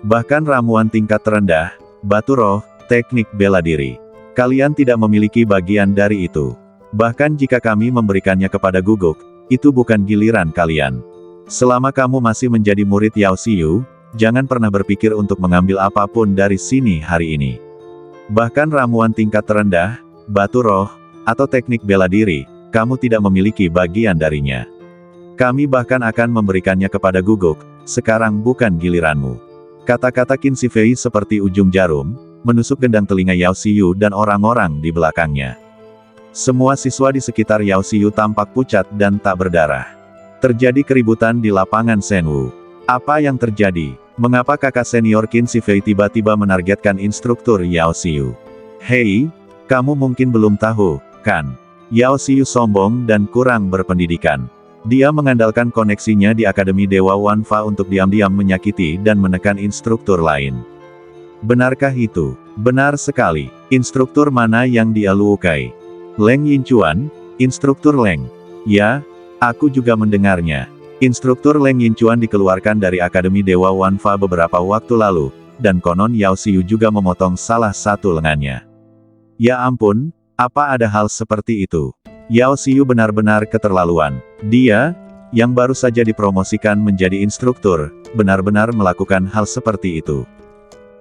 Bahkan ramuan tingkat terendah, batu roh, teknik bela diri. Kalian tidak memiliki bagian dari itu. Bahkan jika kami memberikannya kepada Guguk, itu bukan giliran kalian. Selama kamu masih menjadi murid Yao Xiu, jangan pernah berpikir untuk mengambil apapun dari sini hari ini. Bahkan ramuan tingkat terendah, batu roh, atau teknik bela diri, kamu tidak memiliki bagian darinya. Kami bahkan akan memberikannya kepada Guguk, sekarang bukan giliranmu. Kata-kata Qin Shifei seperti ujung jarum, menusuk gendang telinga Yao Xiu dan orang-orang di belakangnya. Semua siswa di sekitar Yao Xiu tampak pucat dan tak berdarah. Terjadi keributan di lapangan Shenwu. Apa yang terjadi? Mengapa kakak senior Qin Shifei tiba-tiba menargetkan instruktur Yao Xiu? Hei, kamu mungkin belum tahu, kan? Yao Xiu sombong dan kurang berpendidikan. Dia mengandalkan koneksinya di Akademi Dewa Wanfa untuk diam-diam menyakiti dan menekan instruktur lain. Benarkah itu? Benar sekali. Instruktur mana yang dia lukai? Leng Yinchuan, instruktur Leng. Ya, aku juga mendengarnya. Instruktur Leng Yinchuan dikeluarkan dari Akademi Dewa Wanfa beberapa waktu lalu, dan konon Yao Xiu juga memotong salah satu lengannya. Ya ampun, apa ada hal seperti itu? Yao Xiu benar-benar keterlaluan. Dia, yang baru saja dipromosikan menjadi instruktur, benar-benar melakukan hal seperti itu.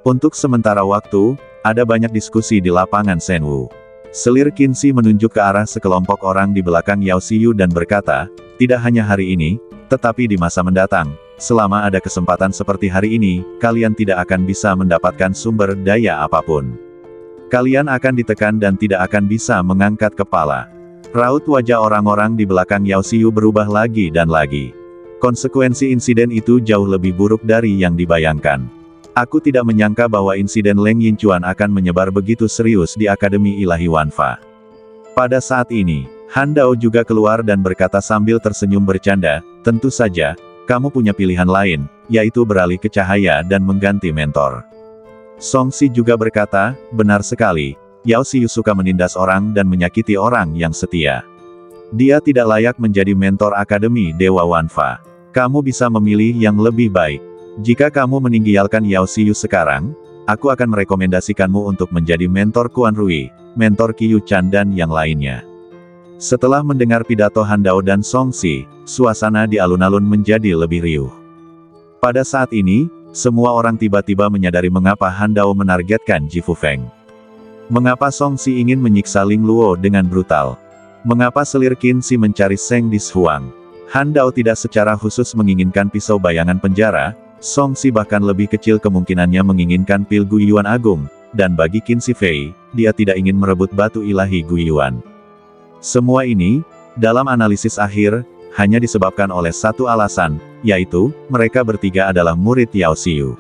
Untuk sementara waktu, ada banyak diskusi di lapangan Shenwu. Selir Qinzi menunjuk ke arah sekelompok orang di belakang Yao Xiu dan berkata, tidak hanya hari ini, tetapi di masa mendatang, selama ada kesempatan seperti hari ini, kalian tidak akan bisa mendapatkan sumber daya apapun. Kalian akan ditekan dan tidak akan bisa mengangkat kepala. Raut wajah orang-orang di belakang Yao Xiu berubah lagi dan lagi. Konsekuensi insiden itu jauh lebih buruk dari yang dibayangkan. Aku tidak menyangka bahwa insiden Leng Yinchuan akan menyebar begitu serius di Akademi Ilahi Wanfa. Pada saat ini, Han Dao juga keluar dan berkata sambil tersenyum bercanda, tentu saja, kamu punya pilihan lain, yaitu beralih ke cahaya dan mengganti mentor. Song Si juga berkata, benar sekali, Yao Xiu suka menindas orang dan menyakiti orang yang setia. Dia tidak layak menjadi mentor Akademi Dewa Wanfa. Kamu bisa memilih yang lebih baik. Jika kamu meninggalkan Yao Xiu sekarang, aku akan merekomendasikanmu untuk menjadi mentor Quan Rui, mentor Qiu Chan dan yang lainnya. Setelah mendengar pidato Han Dao dan Song Si, suasana di alun-alun menjadi lebih riuh. Pada saat ini, semua orang tiba-tiba menyadari mengapa Han Dao menargetkan Ji Fufeng. Mengapa Song Si ingin menyiksa Ling Luo dengan brutal? Mengapa selir Qinzi mencari Seng Dishuang? Han Dao tidak secara khusus menginginkan pisau bayangan penjara, Song Si bahkan lebih kecil kemungkinannya menginginkan pil Guiyuan Agung, dan bagi Qin Shifei, dia tidak ingin merebut batu ilahi Guiyuan. Semua ini, dalam analisis akhir, hanya disebabkan oleh satu alasan, yaitu, mereka bertiga adalah murid Yao Xiu.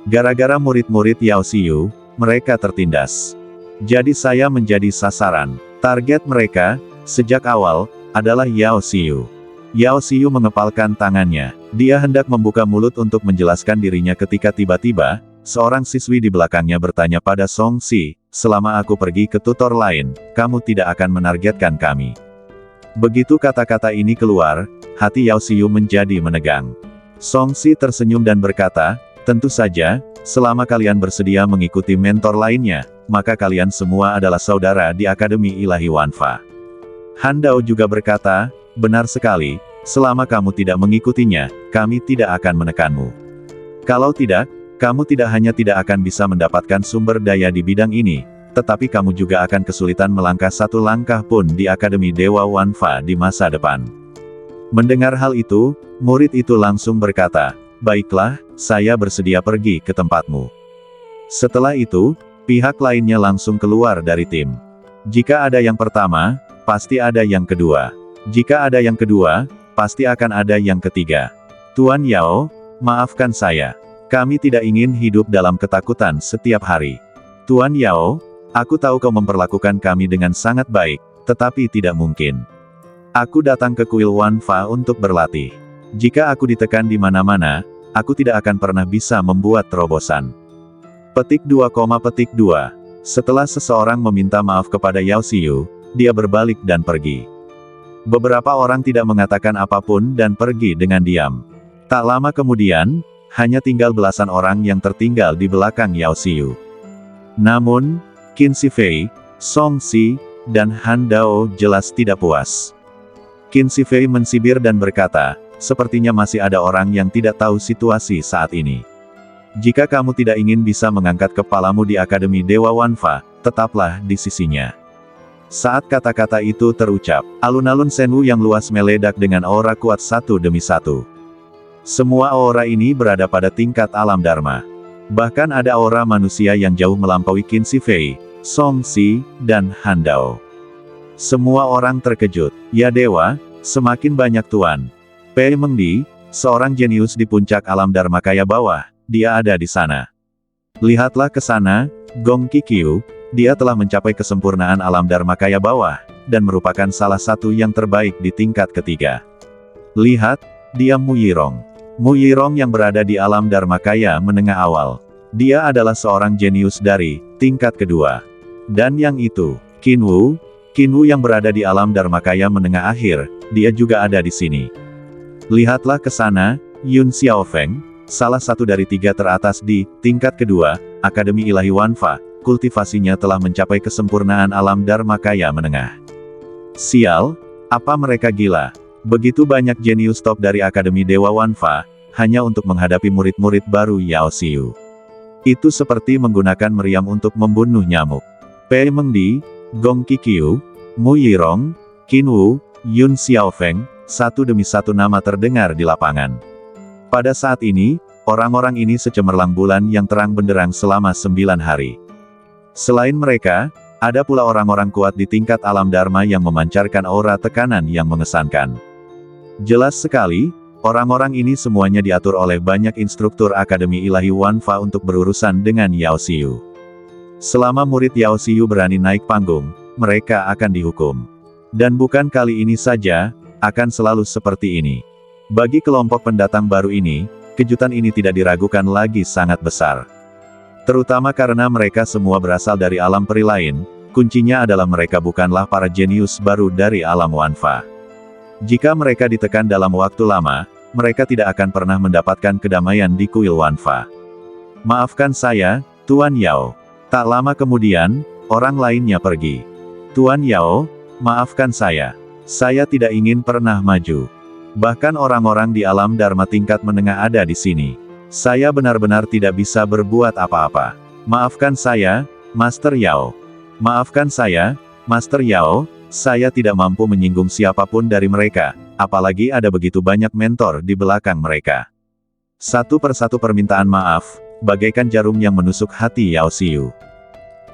Gara-gara murid-murid Yao Xiu, mereka tertindas. Jadi saya menjadi sasaran. Target mereka, sejak awal, adalah Yao Xiu. Yao Xiu mengepalkan tangannya. Dia hendak membuka mulut untuk menjelaskan dirinya ketika tiba-tiba, seorang siswi di belakangnya bertanya pada Song Si, selama aku pergi ke tutor lain, kamu tidak akan menargetkan kami. Begitu kata-kata ini keluar, hati Yao Xiu menjadi menegang. Song Si tersenyum dan berkata, tentu saja, selama kalian bersedia mengikuti mentor lainnya, maka kalian semua adalah saudara di Akademi Ilahi Wanfa. Han Dao juga berkata, benar sekali, selama kamu tidak mengikutinya, kami tidak akan menekanmu. Kalau tidak, kamu tidak hanya tidak akan bisa mendapatkan sumber daya di bidang ini, tetapi kamu juga akan kesulitan melangkah satu langkah pun di Akademi Dewa Wanfa di masa depan. Mendengar hal itu, murid itu langsung berkata, baiklah, saya bersedia pergi ke tempatmu. Setelah itu, pihak lainnya langsung keluar dari tim. Jika ada yang pertama, pasti ada yang kedua. Jika ada yang kedua, pasti akan ada yang ketiga. Tuan Yao, maafkan saya. Kami tidak ingin hidup dalam ketakutan setiap hari. Tuan Yao, aku tahu kau memperlakukan kami dengan sangat baik, tetapi tidak mungkin. Aku datang ke kuil Wanfa untuk berlatih. Jika aku ditekan di mana-mana, aku tidak akan pernah bisa membuat terobosan. Petik 2, petik 2. Setelah seseorang meminta maaf kepada Yao Xiu, dia berbalik dan pergi. Beberapa orang tidak mengatakan apapun dan pergi dengan diam. Tak lama kemudian, hanya tinggal belasan orang yang tertinggal di belakang Yao Xiu. Namun, Qin Shifei, Song Si, dan Han Dao jelas tidak puas. Qin Shifei mensibir dan berkata, sepertinya masih ada orang yang tidak tahu situasi saat ini. Jika kamu tidak ingin bisa mengangkat kepalamu di Akademi Dewa Wanfa, tetaplah di sisinya. Saat kata-kata itu terucap, alun-alun Shenwu yang luas meledak dengan aura kuat satu demi satu. Semua aura ini berada pada tingkat alam Dharma. Bahkan ada aura manusia yang jauh melampaui Qin Shifei, Song Si, dan Han Dao. Semua orang terkejut. Ya dewa, semakin banyak tuan. Pei Mengdi, seorang jenius di puncak alam Dharmakaya bawah, dia ada di sana. Lihatlah ke sana, Gong Qiqiu, dia telah mencapai kesempurnaan alam Dharmakaya bawah, dan merupakan salah satu yang terbaik di tingkat ketiga. Lihat, dia Mu Yirong. Mu Yirong yang berada di alam Dharmakaya menengah awal. Dia adalah seorang jenius dari tingkat kedua. Dan yang itu, Qin Wu yang berada di alam Dharmakaya menengah akhir, dia juga ada di sini. Lihatlah ke sana, Yun Xiaofeng, salah satu dari 3 teratas di tingkat kedua, Akademi Ilahi Wanfa, kultivasinya telah mencapai kesempurnaan alam Dharmakaya menengah. Sial, apa mereka gila? Begitu banyak jenius top dari Akademi Dewa Wanfa, hanya untuk menghadapi murid-murid baru Yao Xiu. Itu seperti menggunakan meriam untuk membunuh nyamuk. Pei Mengdi, Gong Qiqiu, Mu Yirong, Qin Wu, Yun Xiaofeng, satu demi satu nama terdengar di lapangan. Pada saat ini, orang-orang ini secemerlang bulan yang terang benderang selama 9 hari. Selain mereka, ada pula orang-orang kuat di tingkat alam Dharma yang memancarkan aura tekanan yang mengesankan. Jelas sekali, orang-orang ini semuanya diatur oleh banyak instruktur Akademi Ilahi Wanfa untuk berurusan dengan Yao Xiu. Selama murid Yao Xiu berani naik panggung, mereka akan dihukum. Dan bukan kali ini saja, akan selalu seperti ini. Bagi kelompok pendatang baru ini, kejutan ini tidak diragukan lagi sangat besar. Terutama karena mereka semua berasal dari alam peri lain, kuncinya adalah mereka bukanlah para jenius baru dari alam Wanfa. Jika mereka ditekan dalam waktu lama, mereka tidak akan pernah mendapatkan kedamaian di kuil Wanfa. Maafkan saya, Tuan Yao. Tak lama kemudian, orang lainnya pergi. Tuan Yao, maafkan saya. Saya tidak ingin pernah maju. Bahkan orang-orang di alam Dharma tingkat menengah ada di sini. Saya benar-benar tidak bisa berbuat apa-apa. Maafkan saya, Master Yao. Maafkan saya, Master Yao, saya tidak mampu menyinggung siapapun dari mereka, apalagi ada begitu banyak mentor di belakang mereka. Satu persatu permintaan maaf, bagaikan jarum yang menusuk hati Yao Xiu.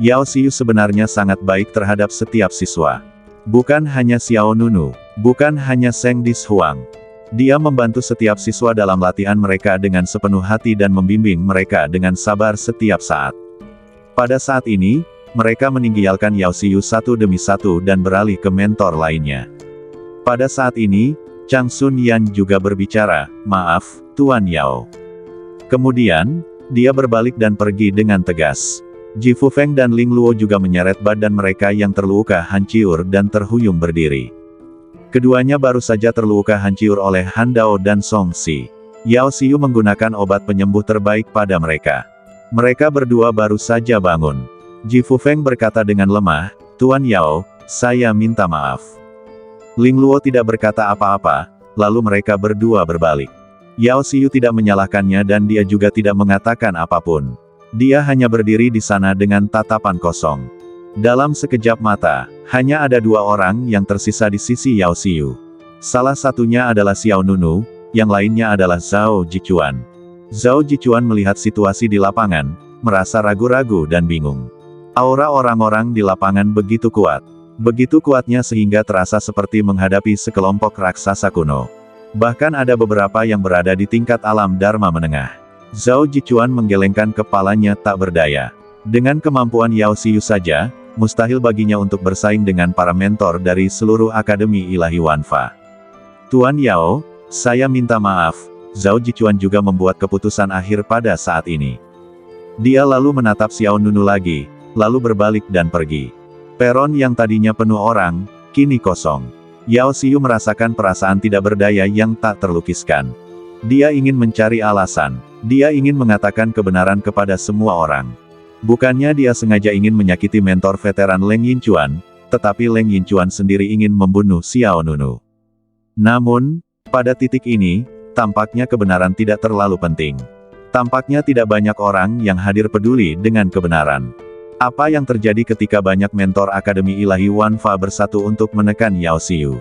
Yao Xiu sebenarnya sangat baik terhadap setiap siswa. Bukan hanya Xiao Nunu, bukan hanya Seng Dis Huang. Dia membantu setiap siswa dalam latihan mereka dengan sepenuh hati dan membimbing mereka dengan sabar setiap saat. Pada saat ini, mereka meninggalkan Yao Xiu satu demi satu dan beralih ke mentor lainnya. Pada saat ini, Chang Sun Yan juga berbicara, maaf, Tuan Yao. Kemudian, dia berbalik dan pergi dengan tegas. Ji Fufeng dan Ling Luo juga menyeret badan mereka yang terluka hancur dan terhuyung berdiri. Keduanya baru saja terluka hancur oleh Han Dao dan Song Si. Yao Xiu menggunakan obat penyembuh terbaik pada mereka. Mereka berdua baru saja bangun. Ji Fufeng berkata dengan lemah, Tuan Yao, saya minta maaf. Ling Luo tidak berkata apa-apa, lalu mereka berdua berbalik. Yao Xiu tidak menyalahkannya dan dia juga tidak mengatakan apapun. Dia hanya berdiri di sana dengan tatapan kosong. Dalam sekejap mata, hanya ada 2 orang yang tersisa di sisi Yao Xiu. Salah satunya adalah Xiao Nunu, yang lainnya adalah Zhao Jichuan. Zhao Jichuan melihat situasi di lapangan, merasa ragu-ragu dan bingung. Aura orang-orang di lapangan begitu kuat. Begitu kuatnya sehingga terasa seperti menghadapi sekelompok raksasa kuno. Bahkan ada beberapa yang berada di tingkat alam Dharma menengah. Zhao Jichuan menggelengkan kepalanya tak berdaya. Dengan kemampuan Yao Xiu saja, mustahil baginya untuk bersaing dengan para mentor dari seluruh Akademi Ilahi Wanfa. Tuan Yao, saya minta maaf, Zhao Jichuan juga membuat keputusan akhir pada saat ini. Dia lalu menatap Xiao Nunu lagi, lalu berbalik dan pergi. Peron yang tadinya penuh orang, kini kosong. Yao Xiu merasakan perasaan tidak berdaya yang tak terlukiskan. Dia ingin mencari alasan. Dia ingin mengatakan kebenaran kepada semua orang. Bukannya dia sengaja ingin menyakiti mentor veteran Leng Yinchuan, tetapi Leng Yinchuan sendiri ingin membunuh Xiao Nunu. Namun, pada titik ini, tampaknya kebenaran tidak terlalu penting. Tampaknya tidak banyak orang yang hadir peduli dengan kebenaran. Apa yang terjadi ketika banyak mentor Akademi Ilahi Wanfa bersatu untuk menekan Yao Xiu?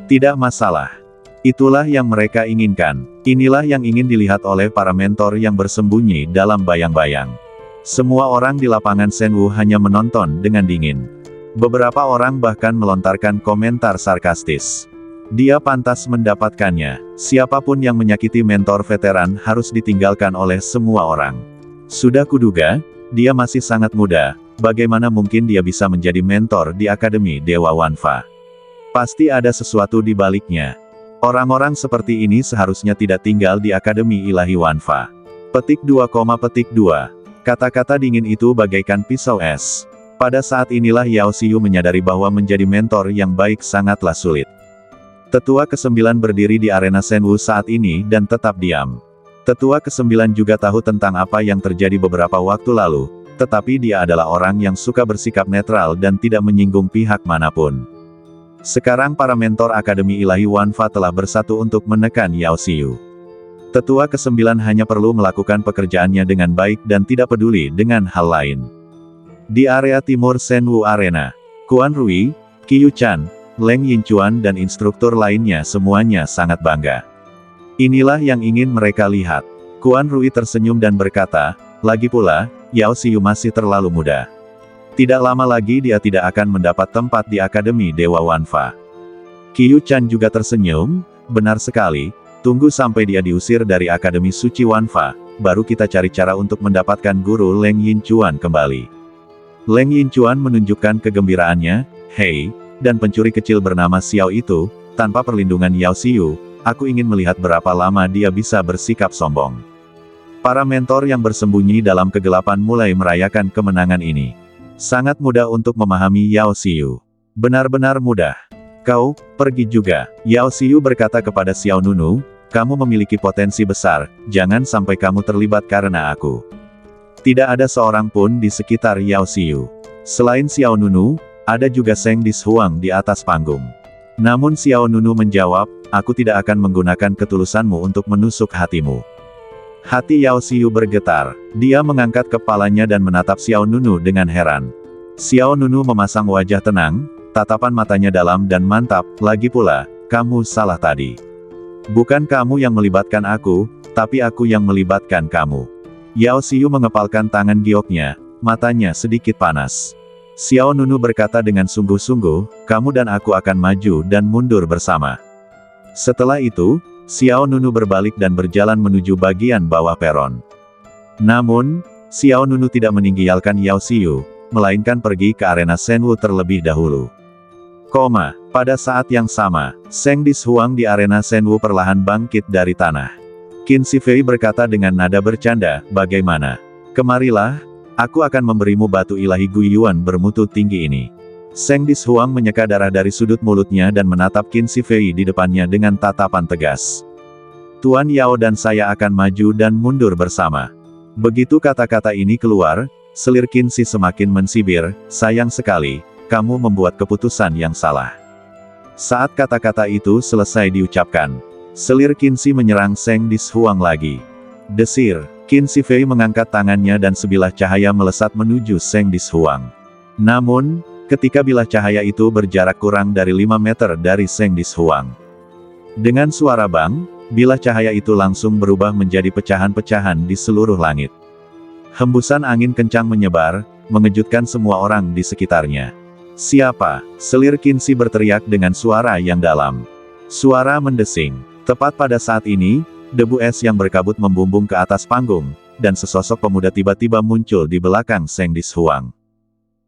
Tidak masalah. Itulah yang mereka inginkan. Inilah yang ingin dilihat oleh para mentor yang bersembunyi dalam bayang-bayang. Semua orang di lapangan Shenwu hanya menonton dengan dingin. Beberapa orang bahkan melontarkan komentar sarkastis. Dia pantas mendapatkannya. Siapapun yang menyakiti mentor veteran harus ditinggalkan oleh semua orang. Sudah kuduga, dia masih sangat muda, bagaimana mungkin dia bisa menjadi mentor di Akademi Dewa Wanfa? Pasti ada sesuatu di baliknya. Orang-orang seperti ini seharusnya tidak tinggal di Akademi Ilahi Wanfa. Petik 2, Kata-kata dingin itu bagaikan pisau es. Pada saat inilah Yao Xiu menyadari bahwa menjadi mentor yang baik sangatlah sulit. Tetua ke-9 berdiri di arena Shenwu saat ini dan tetap diam. Tetua ke-9 juga tahu tentang apa yang terjadi beberapa waktu lalu, tetapi dia adalah orang yang suka bersikap netral dan tidak menyinggung pihak manapun. Sekarang para mentor Akademi Ilahi Wanfa telah bersatu untuk menekan Yao Xiu. Tetua ke-9 hanya perlu melakukan pekerjaannya dengan baik dan tidak peduli dengan hal lain. Di area timur Shenwu Arena, Quan Rui, Qiyu Chan, Leng Yinchuan dan instruktur lainnya semuanya sangat bangga. Inilah yang ingin mereka lihat. Quan Rui tersenyum dan berkata, lagi pula, Yao Xiu masih terlalu muda. Tidak lama lagi dia tidak akan mendapat tempat di Akademi Dewa Wanfa. Qiyu Chan juga tersenyum, benar sekali, tunggu sampai dia diusir dari Akademi Suci Wanfa, baru kita cari cara untuk mendapatkan guru Leng Yinchuan kembali. Leng Yinchuan menunjukkan kegembiraannya, hei, dan pencuri kecil bernama Xiao itu, tanpa perlindungan Yao Xiu, aku ingin melihat berapa lama dia bisa bersikap sombong. Para mentor yang bersembunyi dalam kegelapan mulai merayakan kemenangan ini. Sangat mudah untuk memahami Yao Xiu. Benar-benar mudah. Kau, pergi juga. Yao Xiu berkata kepada Xiao Nunu, kamu memiliki potensi besar, jangan sampai kamu terlibat karena aku. Tidak ada seorang pun di sekitar Yao Xiu. Selain Xiao Nunu, ada juga Zheng Dishuang di atas panggung. Namun Xiao Nunu menjawab, aku tidak akan menggunakan ketulusanmu untuk menusuk hatimu. Hati Yao Xiu bergetar. Dia mengangkat kepalanya dan menatap Xiao Nunu dengan heran. Xiao Nunu memasang wajah tenang, tatapan matanya dalam dan mantap, lagi pula, kamu salah tadi. Bukan kamu yang melibatkan aku, tapi aku yang melibatkan kamu. Yao Xiu mengepalkan tangan gioknya, matanya sedikit panas. Xiao Nunu berkata dengan sungguh-sungguh, kamu dan aku akan maju dan mundur bersama. Setelah itu, Xiao Nunu berbalik dan berjalan menuju bagian bawah peron. Namun, Xiao Nunu tidak meninggalkan Yao Xiu, melainkan pergi ke arena Shenwu terlebih dahulu. Pada saat yang sama, Zheng Dishuang di arena Shenwu perlahan bangkit dari tanah. Qin Shifei berkata dengan nada bercanda, bagaimana? Kemarilah, aku akan memberimu batu ilahi Guiyuan bermutu tinggi ini. Zheng Dishuang menyeka darah dari sudut mulutnya dan menatap Qin Shifei di depannya dengan tatapan tegas. Tuan Yao dan saya akan maju dan mundur bersama. Begitu kata-kata ini keluar, selir Qin Shi semakin mensibir, sayang sekali, kamu membuat keputusan yang salah. Saat kata-kata itu selesai diucapkan, selir Qin Shi menyerang Zheng Dishuang lagi. Desir, Qin Shifei mengangkat tangannya dan sebilah cahaya melesat menuju Zheng Dishuang. Namun, ketika bilah cahaya itu berjarak kurang dari 5 meter dari Zheng Dishuang. Dengan suara bang, bilah cahaya itu langsung berubah menjadi pecahan-pecahan di seluruh langit. Hembusan angin kencang menyebar, mengejutkan semua orang di sekitarnya. Siapa? Selir Qin Shi berteriak dengan suara yang dalam. Suara mendesing. Tepat pada saat ini, debu es yang berkabut membumbung ke atas panggung, dan sesosok pemuda tiba-tiba muncul di belakang Zheng Dishuang.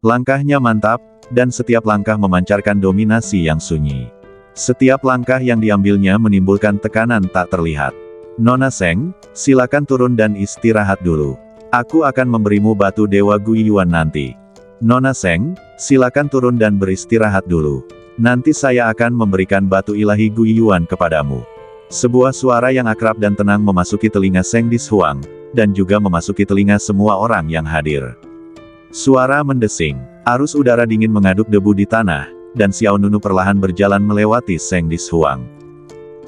Langkahnya mantap, dan setiap langkah memancarkan dominasi yang sunyi. Setiap langkah yang diambilnya menimbulkan tekanan tak terlihat. Nona Zheng, silakan turun dan istirahat dulu. Aku akan memberimu batu Dewa Guiyuan nanti. Nona Zheng, silakan turun dan beristirahat dulu. Nanti saya akan memberikan batu ilahi Guiyuan kepadamu. Sebuah suara yang akrab dan tenang memasuki telinga Zheng Dishuang, dan juga memasuki telinga semua orang yang hadir. Suara mendesing. Arus udara dingin mengaduk debu di tanah, dan Xiao Nunu perlahan berjalan melewati Seng Dishuang.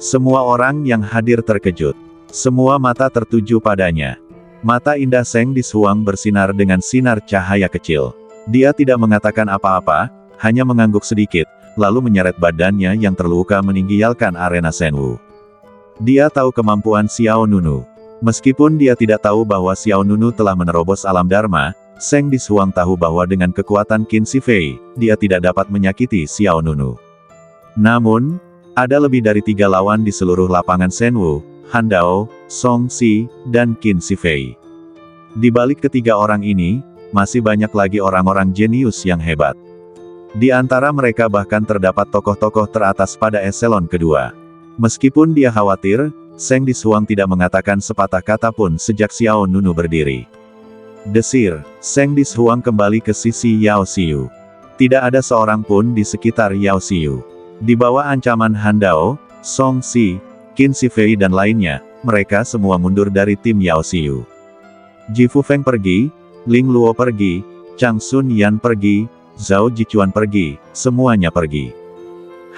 Semua orang yang hadir terkejut. Semua mata tertuju padanya. Mata indah Seng Dishuang bersinar dengan sinar cahaya kecil. Dia tidak mengatakan apa-apa, hanya mengangguk sedikit, lalu menyeret badannya yang terluka meninggalkan arena Senwu. Dia tahu kemampuan Xiao Nunu. Meskipun dia tidak tahu bahwa Xiao Nunu telah menerobos alam Dharma, Seng Dishuang tahu bahwa dengan kekuatan Qin Shifei, dia tidak dapat menyakiti Xiao Nunu. Namun, ada lebih dari 3 lawan di seluruh lapangan Senwu, Han Dao, Song Si, dan Qin Shifei. Di balik ketiga orang ini, masih banyak lagi orang-orang jenius yang hebat. Di antara mereka bahkan terdapat tokoh-tokoh teratas pada eselon kedua. Meskipun dia khawatir, Seng Dishuang tidak mengatakan sepatah kata pun sejak Xiao Nunu berdiri. Desir, Seng Dishuang kembali ke sisi Yao Xiu. Tidak ada seorang pun di sekitar Yao Xiu. Di bawah ancaman Han Dao, Song Si, Qin Shifei dan lainnya, mereka semua mundur dari tim Yao Xiu. Ji Fufeng pergi, Ling Luo pergi, Chang Sun Yan pergi, Zhao Jichuan pergi, semuanya pergi.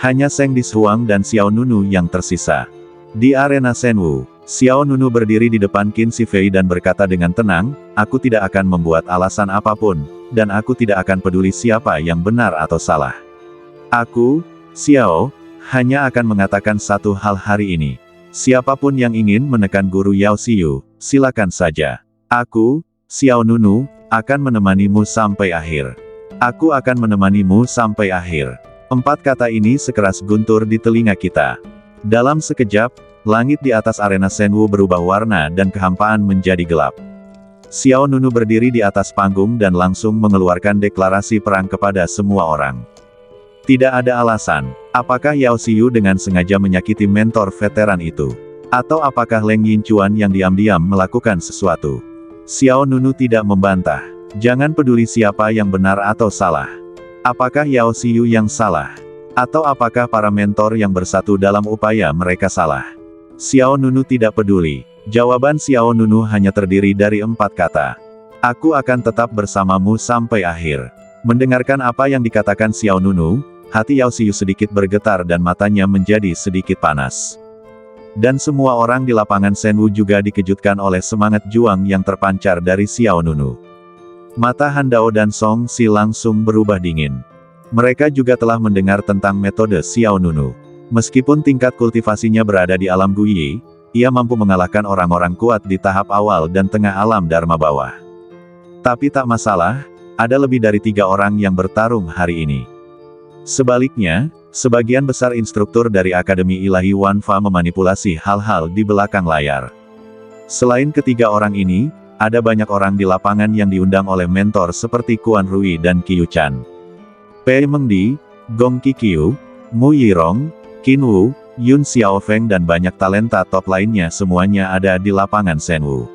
Hanya Seng Dishuang dan Xiao Nunu yang tersisa. Di arena Senwu, Xiao Nunu berdiri di depan Qin Shifei dan berkata dengan tenang, "Aku tidak akan membuat alasan apapun, dan aku tidak akan peduli siapa yang benar atau salah. Aku, Xiao, hanya akan mengatakan satu hal hari ini. Siapapun yang ingin menekan guru Yao Xiu, silakan saja. Aku, Xiao Nunu, akan menemanimu sampai akhir. Aku akan menemanimu sampai akhir." 4 kata ini sekeras guntur di telinga kita. Dalam sekejap, langit di atas arena Senwu berubah warna dan kehampaan menjadi gelap. Xiao Nunu berdiri di atas panggung dan langsung mengeluarkan deklarasi perang kepada semua orang. Tidak ada alasan. Apakah Yao Xiu dengan sengaja menyakiti mentor veteran itu? Atau apakah Leng Yinchuan yang diam-diam melakukan sesuatu? Xiao Nunu tidak membantah. Jangan peduli siapa yang benar atau salah. Apakah Yao Xiu yang salah? Atau apakah para mentor yang bersatu dalam upaya mereka salah? Xiao Nunu tidak peduli. Jawaban Xiao Nunu hanya terdiri dari 4 kata. Aku akan tetap bersamamu sampai akhir. Mendengarkan apa yang dikatakan Xiao Nunu, hati Yao Xiu sedikit bergetar dan matanya menjadi sedikit panas. Dan semua orang di lapangan Senwu juga dikejutkan oleh semangat juang yang terpancar dari Xiao Nunu. Mata Han Dao dan Song Si langsung berubah dingin. Mereka juga telah mendengar tentang metode Xiao Nunu. Meskipun tingkat kultivasinya berada di alam Guyi, ia mampu mengalahkan orang-orang kuat di tahap awal dan tengah alam Dharma bawah. Tapi tak masalah, ada lebih dari 3 orang yang bertarung hari ini. Sebaliknya, sebagian besar instruktur dari Akademi Ilahi Wanfa memanipulasi hal-hal di belakang layar. Selain ketiga orang ini, ada banyak orang di lapangan yang diundang oleh mentor seperti Kuan Rui dan Qiu Chan. Pei Mengdi, Gong Qiqiu, Mu Yirong, Qin Wu, Yun Xiaofeng dan banyak talenta top lainnya semuanya ada di lapangan Senwu.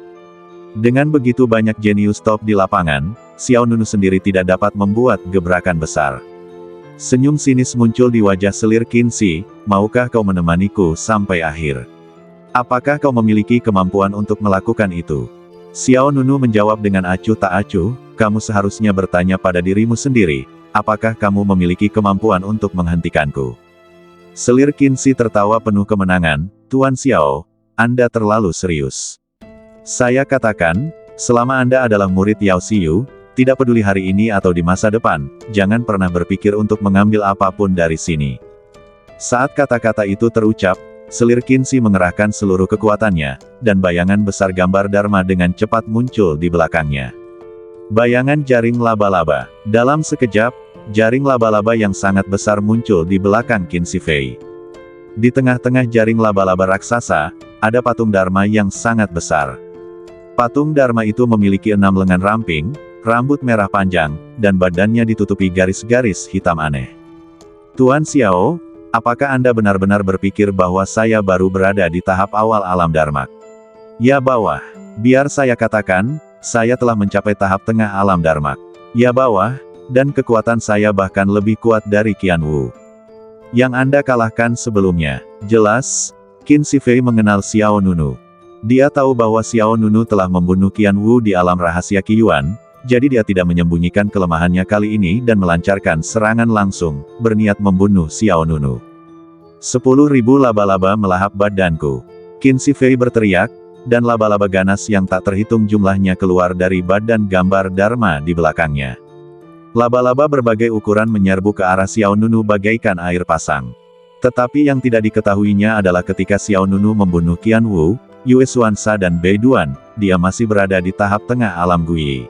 Dengan begitu banyak jenius top di lapangan, Xiao Nunu sendiri tidak dapat membuat gebrakan besar. Senyum sinis muncul di wajah selir Qin Shi, "Maukah kau menemaniku sampai akhir? Apakah kau memiliki kemampuan untuk melakukan itu?" Xiao Nunu menjawab dengan acuh tak acuh, "Kamu seharusnya bertanya pada dirimu sendiri. Apakah kamu memiliki kemampuan untuk menghentikanku?" Selir Qin Shi tertawa penuh kemenangan, "Tuan Xiao, Anda terlalu serius. Saya katakan, selama Anda adalah murid Yao Xiu, tidak peduli hari ini atau di masa depan, jangan pernah berpikir untuk mengambil apapun dari sini." Saat kata-kata itu terucap, selir Qin Shi mengerahkan seluruh kekuatannya, dan bayangan besar gambar Dharma dengan cepat muncul di belakangnya. Bayangan jaring laba-laba. Dalam sekejap, jaring laba-laba yang sangat besar muncul di belakang Qin Shifei. Di tengah-tengah jaring laba-laba raksasa, ada patung Dharma yang sangat besar. Patung Dharma itu memiliki 6 lengan ramping, rambut merah panjang, dan badannya ditutupi garis-garis hitam aneh. "Tuan Xiao, apakah Anda benar-benar berpikir bahwa saya baru berada di tahap awal alam Dharma? Ya bawah. Biar saya katakan, saya telah mencapai tahap tengah alam Dharma. Ya bawah, dan kekuatan saya bahkan lebih kuat dari Qian Wu yang Anda kalahkan sebelumnya." Jelas, Qin Shifei mengenal Xiao Nunu. Dia tahu bahwa Xiao Nunu telah membunuh Qian Wu di alam rahasia Qiyuan, jadi dia tidak menyembunyikan kelemahannya kali ini dan melancarkan serangan langsung, berniat membunuh Xiao Nunu. 10.000 laba-laba melahap badanku. Qin Shifei berteriak, dan laba-laba ganas yang tak terhitung jumlahnya keluar dari badan gambar Dharma di belakangnya. Laba-laba berbagai ukuran menyerbu ke arah Xiao Nunu bagaikan air pasang. Tetapi yang tidak diketahuinya adalah ketika Xiao Nunu membunuh Qian Wu, Yue Xuanza dan Bei Duan, dia masih berada di tahap tengah alam Guyi.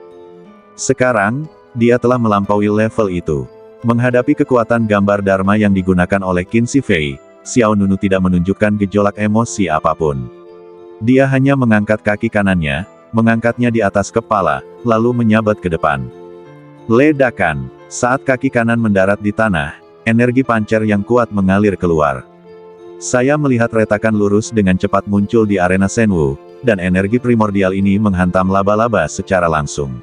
Sekarang, dia telah melampaui level itu. Menghadapi kekuatan gambar Dharma yang digunakan oleh Qin Shifei, Xiao Nunu tidak menunjukkan gejolak emosi apapun. Dia hanya mengangkat kaki kanannya, mengangkatnya di atas kepala, lalu menyabat ke depan. Ledakan. Saat kaki kanan mendarat di tanah, energi pancer yang kuat mengalir keluar. Saya melihat retakan lurus dengan cepat muncul di arena Shenwu, dan energi primordial ini menghantam laba-laba secara langsung.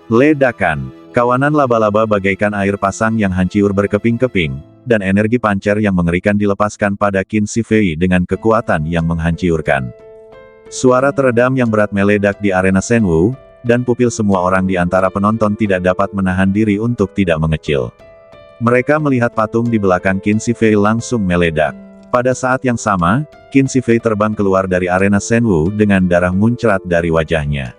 Ledakan. Kawanan laba-laba bagaikan air pasang yang hancur berkeping-keping, dan energi pancer yang mengerikan dilepaskan pada Qin Shifei dengan kekuatan yang menghancurkan. Suara teredam yang berat meledak di arena Shenwu, dan pupil semua orang di antara penonton tidak dapat menahan diri untuk tidak mengecil. Mereka melihat patung di belakang Qin Shifei langsung meledak. Pada saat yang sama, Qin Shifei terbang keluar dari arena Shenwu dengan darah muncrat dari wajahnya.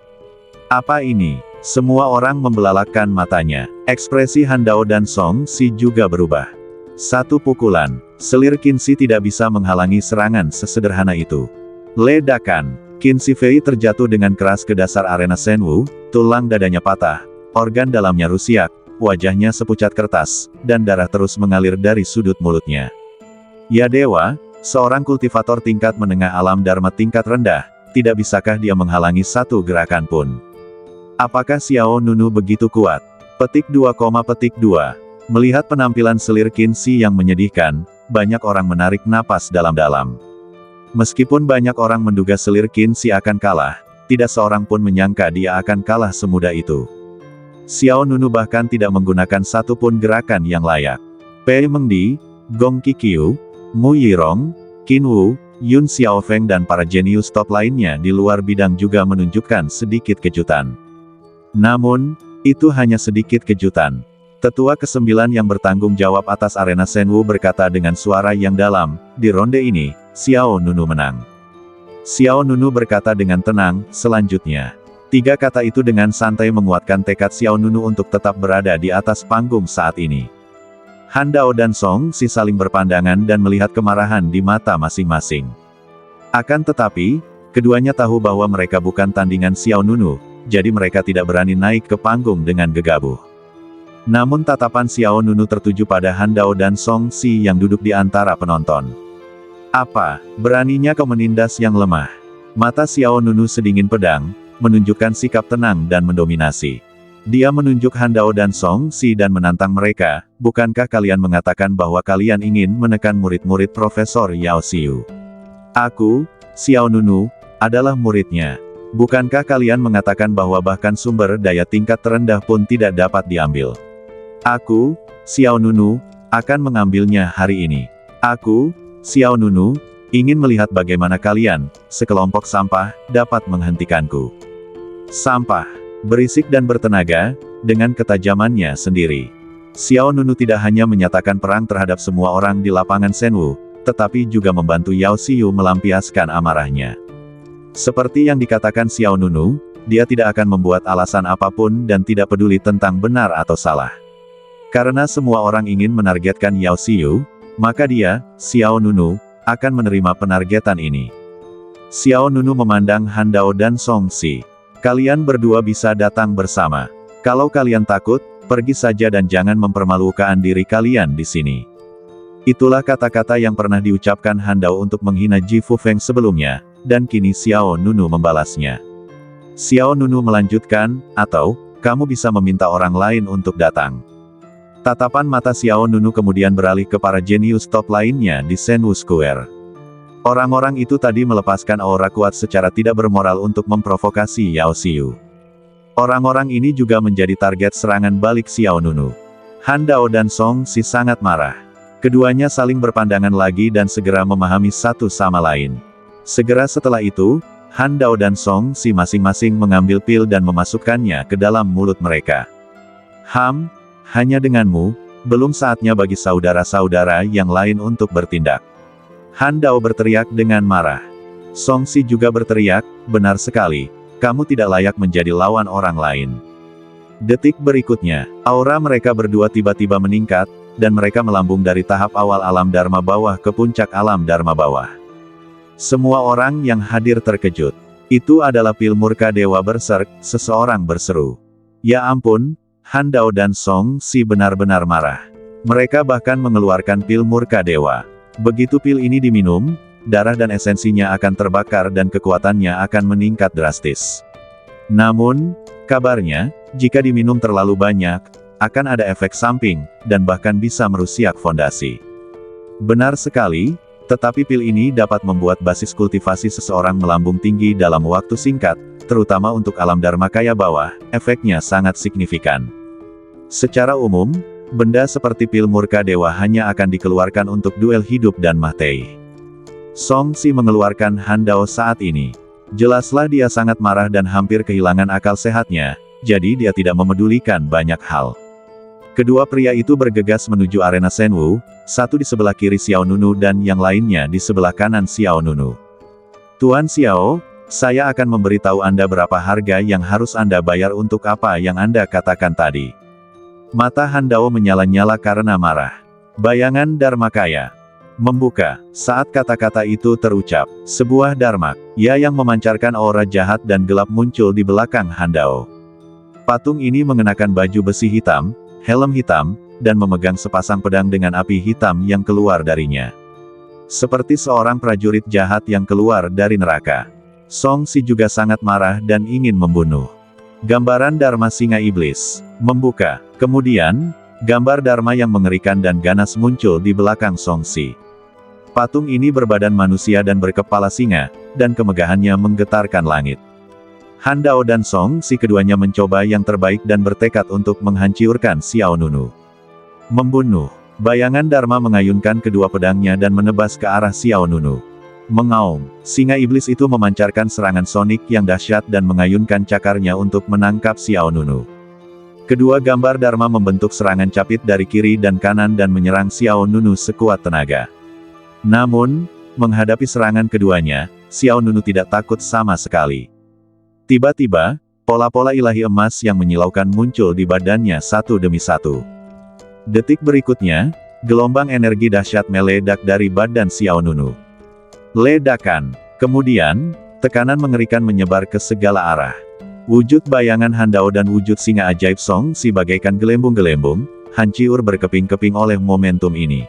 Apa ini? Semua orang membelalakkan matanya. Ekspresi Han Dao dan Song Si juga berubah. Satu pukulan, selir Qin Shi tidak bisa menghalangi serangan sesederhana itu. Ledakan. Qin Shifei terjatuh dengan keras ke dasar arena Shenwu, tulang dadanya patah, organ dalamnya rusak, wajahnya sepucat kertas, dan darah terus mengalir dari sudut mulutnya. Ya dewa, seorang kultivator tingkat menengah alam Dharma tingkat rendah, tidak bisakah dia menghalangi satu gerakan pun? Apakah Xiao Nunu begitu kuat? Petik 2, Melihat penampilan selir Qin Shi yang menyedihkan, banyak orang menarik napas dalam-dalam. Meskipun banyak orang menduga selir Qin Shi akan kalah, tidak seorang pun menyangka dia akan kalah semudah itu. Xiao Nunu bahkan tidak menggunakan satu pun gerakan yang layak. Pei Mengdi, Gong Qiqiu, Mu Yirong, Qin Wu, Yun Xiaofeng dan para jenius top lainnya di luar bidang juga menunjukkan sedikit kejutan. Namun, itu hanya sedikit kejutan. Tetua ke-9 yang bertanggung jawab atas arena Shenwu berkata dengan suara yang dalam, di ronde ini, Xiao Nunu menang. Xiao Nunu berkata dengan tenang, selanjutnya. 3 kata itu dengan santai menguatkan tekad Xiao Nunu untuk tetap berada di atas panggung saat ini. Han Dao dan Song Si saling berpandangan dan melihat kemarahan di mata masing-masing. Akan tetapi, keduanya tahu bahwa mereka bukan tandingan Xiao Nunu, jadi mereka tidak berani naik ke panggung dengan gegabah. Namun tatapan Xiao Nunu tertuju pada Han Dao dan Song Si yang duduk di antara penonton. Apa, beraninya kau menindas yang lemah? Mata Xiao Nunu sedingin pedang, menunjukkan sikap tenang dan mendominasi. Dia menunjuk Han Dao dan Song Si dan menantang mereka, bukankah kalian mengatakan bahwa kalian ingin menekan murid-murid Profesor Yao Xiu? Aku, Xiao Nunu, adalah muridnya. Bukankah kalian mengatakan bahwa bahkan sumber daya tingkat terendah pun tidak dapat diambil? Aku, Xiao Nunu, akan mengambilnya hari ini. Aku, Xiao Nunu, ingin melihat bagaimana kalian, sekelompok sampah, dapat menghentikanku. Sampah, berisik dan bertenaga, dengan ketajamannya sendiri. Xiao Nunu tidak hanya menyatakan perang terhadap semua orang di lapangan Shenwu, tetapi juga membantu Yao Xiu melampiaskan amarahnya. Seperti yang dikatakan Xiao Nunu, dia tidak akan membuat alasan apapun dan tidak peduli tentang benar atau salah. Karena semua orang ingin menargetkan Yao Xiu, maka dia, Xiao Nunu, akan menerima penargetan ini. Xiao Nunu memandang Han Dao dan Song Si. Kalian berdua bisa datang bersama. Kalau kalian takut, pergi saja dan jangan mempermalukan diri kalian di sini. Itulah kata-kata yang pernah diucapkan Han Dao untuk menghina Ji Fufeng sebelumnya, dan kini Xiao Nunu membalasnya. Xiao Nunu melanjutkan, atau, kamu bisa meminta orang lain untuk datang. Tatapan mata Xiao Nunu kemudian beralih ke para jenius top lainnya di Shenwu Square. Orang-orang itu tadi melepaskan aura kuat secara tidak bermoral untuk memprovokasi Yao Xiu. Orang-orang ini juga menjadi target serangan balik Xiao Nunu. Han Dao dan Song Si sangat marah. Keduanya saling berpandangan lagi dan segera memahami satu sama lain. Segera setelah itu, Han Dao dan Song Si masing-masing mengambil pil dan memasukkannya ke dalam mulut mereka. Hanya denganmu, belum saatnya bagi saudara-saudara yang lain untuk bertindak. Han Dao berteriak dengan marah. Song Si juga berteriak, benar sekali, kamu tidak layak menjadi lawan orang lain. Detik berikutnya, aura mereka berdua tiba-tiba meningkat, dan mereka melambung dari tahap awal alam Dharma bawah ke puncak alam Dharma bawah. Semua orang yang hadir terkejut. Itu adalah pil murka dewa berserk, seseorang berseru. Ya ampun, Han Dao dan Song Si benar-benar marah. Mereka bahkan mengeluarkan pil murka dewa. Begitu pil ini diminum, darah dan esensinya akan terbakar dan kekuatannya akan meningkat drastis. Namun, kabarnya, jika diminum terlalu banyak, akan ada efek samping, dan bahkan bisa merusak fondasi. Benar sekali, tetapi pil ini dapat membuat basis kultivasi seseorang melambung tinggi dalam waktu singkat, terutama untuk alam Dharmakaya bawah, efeknya sangat signifikan. Secara umum, benda seperti pil murka dewa hanya akan dikeluarkan untuk duel hidup dan mati. Song Si mengeluarkan Han Dao saat ini. Jelaslah dia sangat marah dan hampir kehilangan akal sehatnya, jadi dia tidak memedulikan banyak hal. Kedua pria itu bergegas menuju arena Shenwu, satu di sebelah kiri Xiao Nunu dan yang lainnya di sebelah kanan Xiao Nunu. Tuan Xiao, saya akan memberitahu Anda berapa harga yang harus Anda bayar untuk apa yang Anda katakan tadi. Mata Han Dao menyala-nyala karena marah. Bayangan Dharmakaya membuka. Saat kata-kata itu terucap, sebuah Dharmak, ya yang memancarkan aura jahat dan gelap muncul di belakang Han Dao. Patung ini mengenakan baju besi hitam, helm hitam, dan memegang sepasang pedang dengan api hitam yang keluar darinya. Seperti seorang prajurit jahat yang keluar dari neraka. Song Si juga sangat marah dan ingin membunuh. Gambaran Dharma Singa Iblis membuka. Kemudian, gambar Dharma yang mengerikan dan ganas muncul di belakang Song Si. Patung ini berbadan manusia dan berkepala singa, dan kemegahannya menggetarkan langit. Han Dao dan Song Si keduanya mencoba yang terbaik dan bertekad untuk menghancurkan Xiao Nunu. Membunuh. Bayangan Dharma mengayunkan kedua pedangnya dan menebas ke arah Xiao Nunu. Mengaum, singa iblis itu memancarkan serangan sonik yang dahsyat dan mengayunkan cakarnya untuk menangkap Xiao Nunu. Kedua gambar Dharma membentuk serangan capit dari kiri dan kanan dan menyerang Xiao Nunu sekuat tenaga. Namun, menghadapi serangan keduanya, Xiao Nunu tidak takut sama sekali. Tiba-tiba, pola-pola ilahi emas yang menyilaukan muncul di badannya satu demi satu. Detik berikutnya, gelombang energi dahsyat meledak dari badan Xiao Nunu. Ledakan. Kemudian, tekanan mengerikan menyebar ke segala arah. Wujud bayangan Han Dao dan wujud singa ajaib Song Si bagaikan gelembung-gelembung, hancur berkeping-keping oleh momentum ini.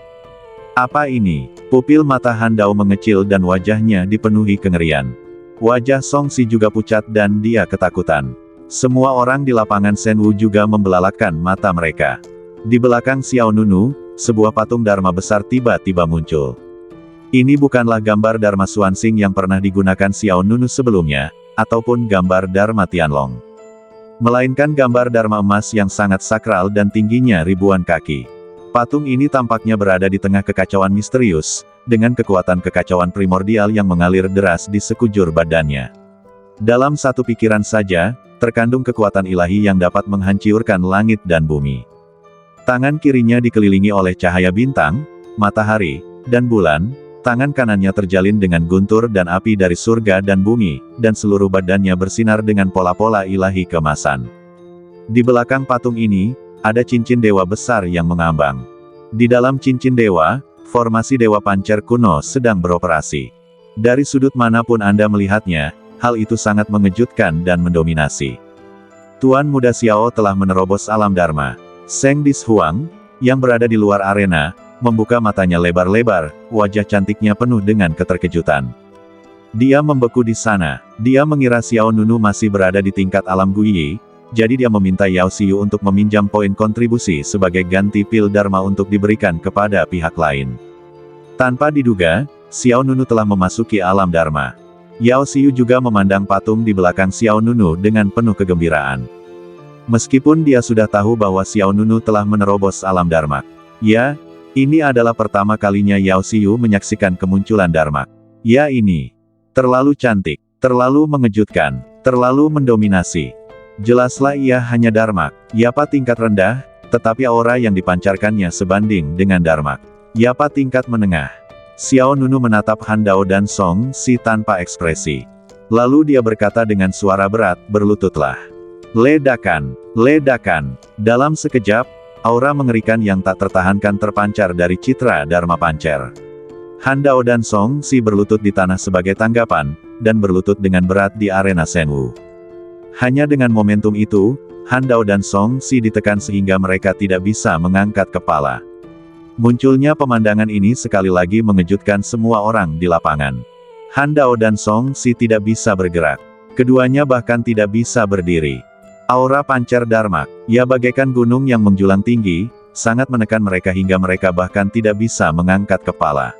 Apa ini? Pupil mata Han Dao mengecil dan wajahnya dipenuhi kengerian. Wajah Song Si juga pucat dan dia ketakutan. Semua orang di lapangan Shenwu juga membelalakkan mata mereka. Di belakang Xiao Nunu, sebuah patung Dharma besar tiba-tiba muncul. Ini bukanlah gambar Dharma Xuanxing yang pernah digunakan Xiao Nunu sebelumnya, ataupun gambar Dharma Tianlong. Melainkan gambar Dharma emas yang sangat sakral dan tingginya ribuan kaki. Patung ini tampaknya berada di tengah kekacauan misterius, dengan kekuatan kekacauan primordial yang mengalir deras di sekujur badannya. Dalam satu pikiran saja, terkandung kekuatan ilahi yang dapat menghancurkan langit dan bumi. Tangan kirinya dikelilingi oleh cahaya bintang, matahari, dan bulan. Tangan kanannya terjalin dengan guntur dan api dari surga dan bumi, dan seluruh badannya bersinar dengan pola-pola ilahi keemasan. Di belakang patung ini, ada cincin dewa besar yang mengambang. Di dalam cincin dewa, formasi dewa pancer kuno sedang beroperasi. Dari sudut manapun Anda melihatnya, hal itu sangat mengejutkan dan mendominasi. Tuan Muda Xiao telah menerobos alam Dharma. Seng Dishuang, yang berada di luar arena, membuka matanya lebar-lebar, wajah cantiknya penuh dengan keterkejutan. Dia membeku di sana. Dia mengira Xiao Nunu masih berada di tingkat alam Guiyi, jadi dia meminta Yao Xiu untuk meminjam poin kontribusi sebagai ganti pil Dharma untuk diberikan kepada pihak lain. Tanpa diduga, Xiao Nunu telah memasuki alam Dharma. Yao Xiu juga memandang patung di belakang Xiao Nunu dengan penuh kegembiraan. Meskipun dia sudah tahu bahwa Xiao Nunu telah menerobos alam Dharma. Ya, ini adalah pertama kalinya Yao Xiu menyaksikan kemunculan Dharma. Ya ini. Terlalu cantik. Terlalu mengejutkan, terlalu mendominasi. Jelaslah ia hanya Darmak. Yapa tingkat rendah, tetapi aura yang dipancarkannya sebanding dengan Darmak. Yapa tingkat menengah. Xiao Nunu menatap Han Dao dan Song Si tanpa ekspresi. Lalu dia berkata dengan suara berat, berlututlah. Ledakan, ledakan. Dalam sekejap, aura mengerikan yang tak tertahankan terpancar dari citra Dharma Pancer. Han Dao dan Song Si berlutut di tanah sebagai tanggapan, dan berlutut dengan berat di arena Shenwu. Hanya dengan momentum itu, Han Dao dan Song Si ditekan sehingga mereka tidak bisa mengangkat kepala. Munculnya pemandangan ini sekali lagi mengejutkan semua orang di lapangan. Han Dao dan Song Si tidak bisa bergerak. Keduanya bahkan tidak bisa berdiri. Aura pancar Darmak, ia bagaikan gunung yang menjulang tinggi, sangat menekan mereka hingga mereka bahkan tidak bisa mengangkat kepala.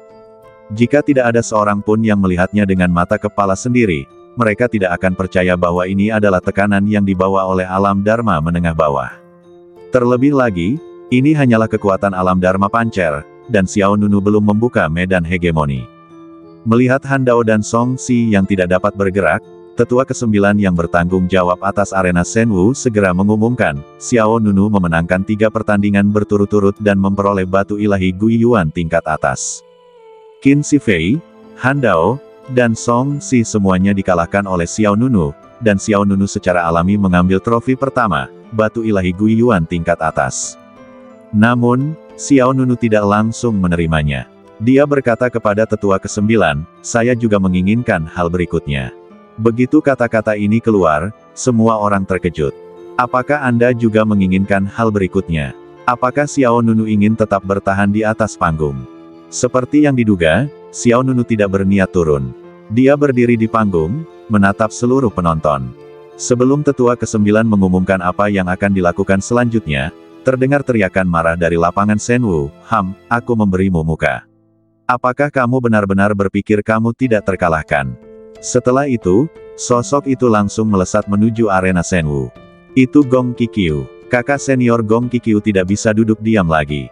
Jika tidak ada seorang pun yang melihatnya dengan mata kepala sendiri, mereka tidak akan percaya bahwa ini adalah tekanan yang dibawa oleh alam Dharma menengah bawah. Terlebih lagi, ini hanyalah kekuatan alam Dharma Pancer, dan Xiao Nunu belum membuka medan hegemoni. Melihat Han Dao dan Song Si yang tidak dapat bergerak, tetua ke-9 yang bertanggung jawab atas arena Shenwu segera mengumumkan, Xiao Nunu memenangkan 3 pertandingan berturut-turut dan memperoleh batu ilahi Guiyuan tingkat atas. Qin Shifei, Han Dao, dan Song Si semuanya dikalahkan oleh Xiao Nunu, dan Xiao Nunu secara alami mengambil trofi pertama, batu ilahi Guiyuan tingkat atas. Namun, Xiao Nunu tidak langsung menerimanya. Dia berkata kepada tetua ke-9, saya juga menginginkan hal berikutnya. Begitu kata-kata ini keluar, semua orang terkejut. Apakah Anda juga menginginkan hal berikutnya? Apakah Xiao Nunu ingin tetap bertahan di atas panggung? Seperti yang diduga, Xiao Nunu tidak berniat turun. Dia berdiri di panggung, menatap seluruh penonton. Sebelum tetua ke-9 mengumumkan apa yang akan dilakukan selanjutnya, terdengar teriakan marah dari lapangan Shenwu, aku memberimu muka. Apakah kamu benar-benar berpikir kamu tidak terkalahkan? Setelah itu, sosok itu langsung melesat menuju arena Shenwu. Itu Gong Qiqiu. Kakak senior Gong Qiqiu tidak bisa duduk diam lagi.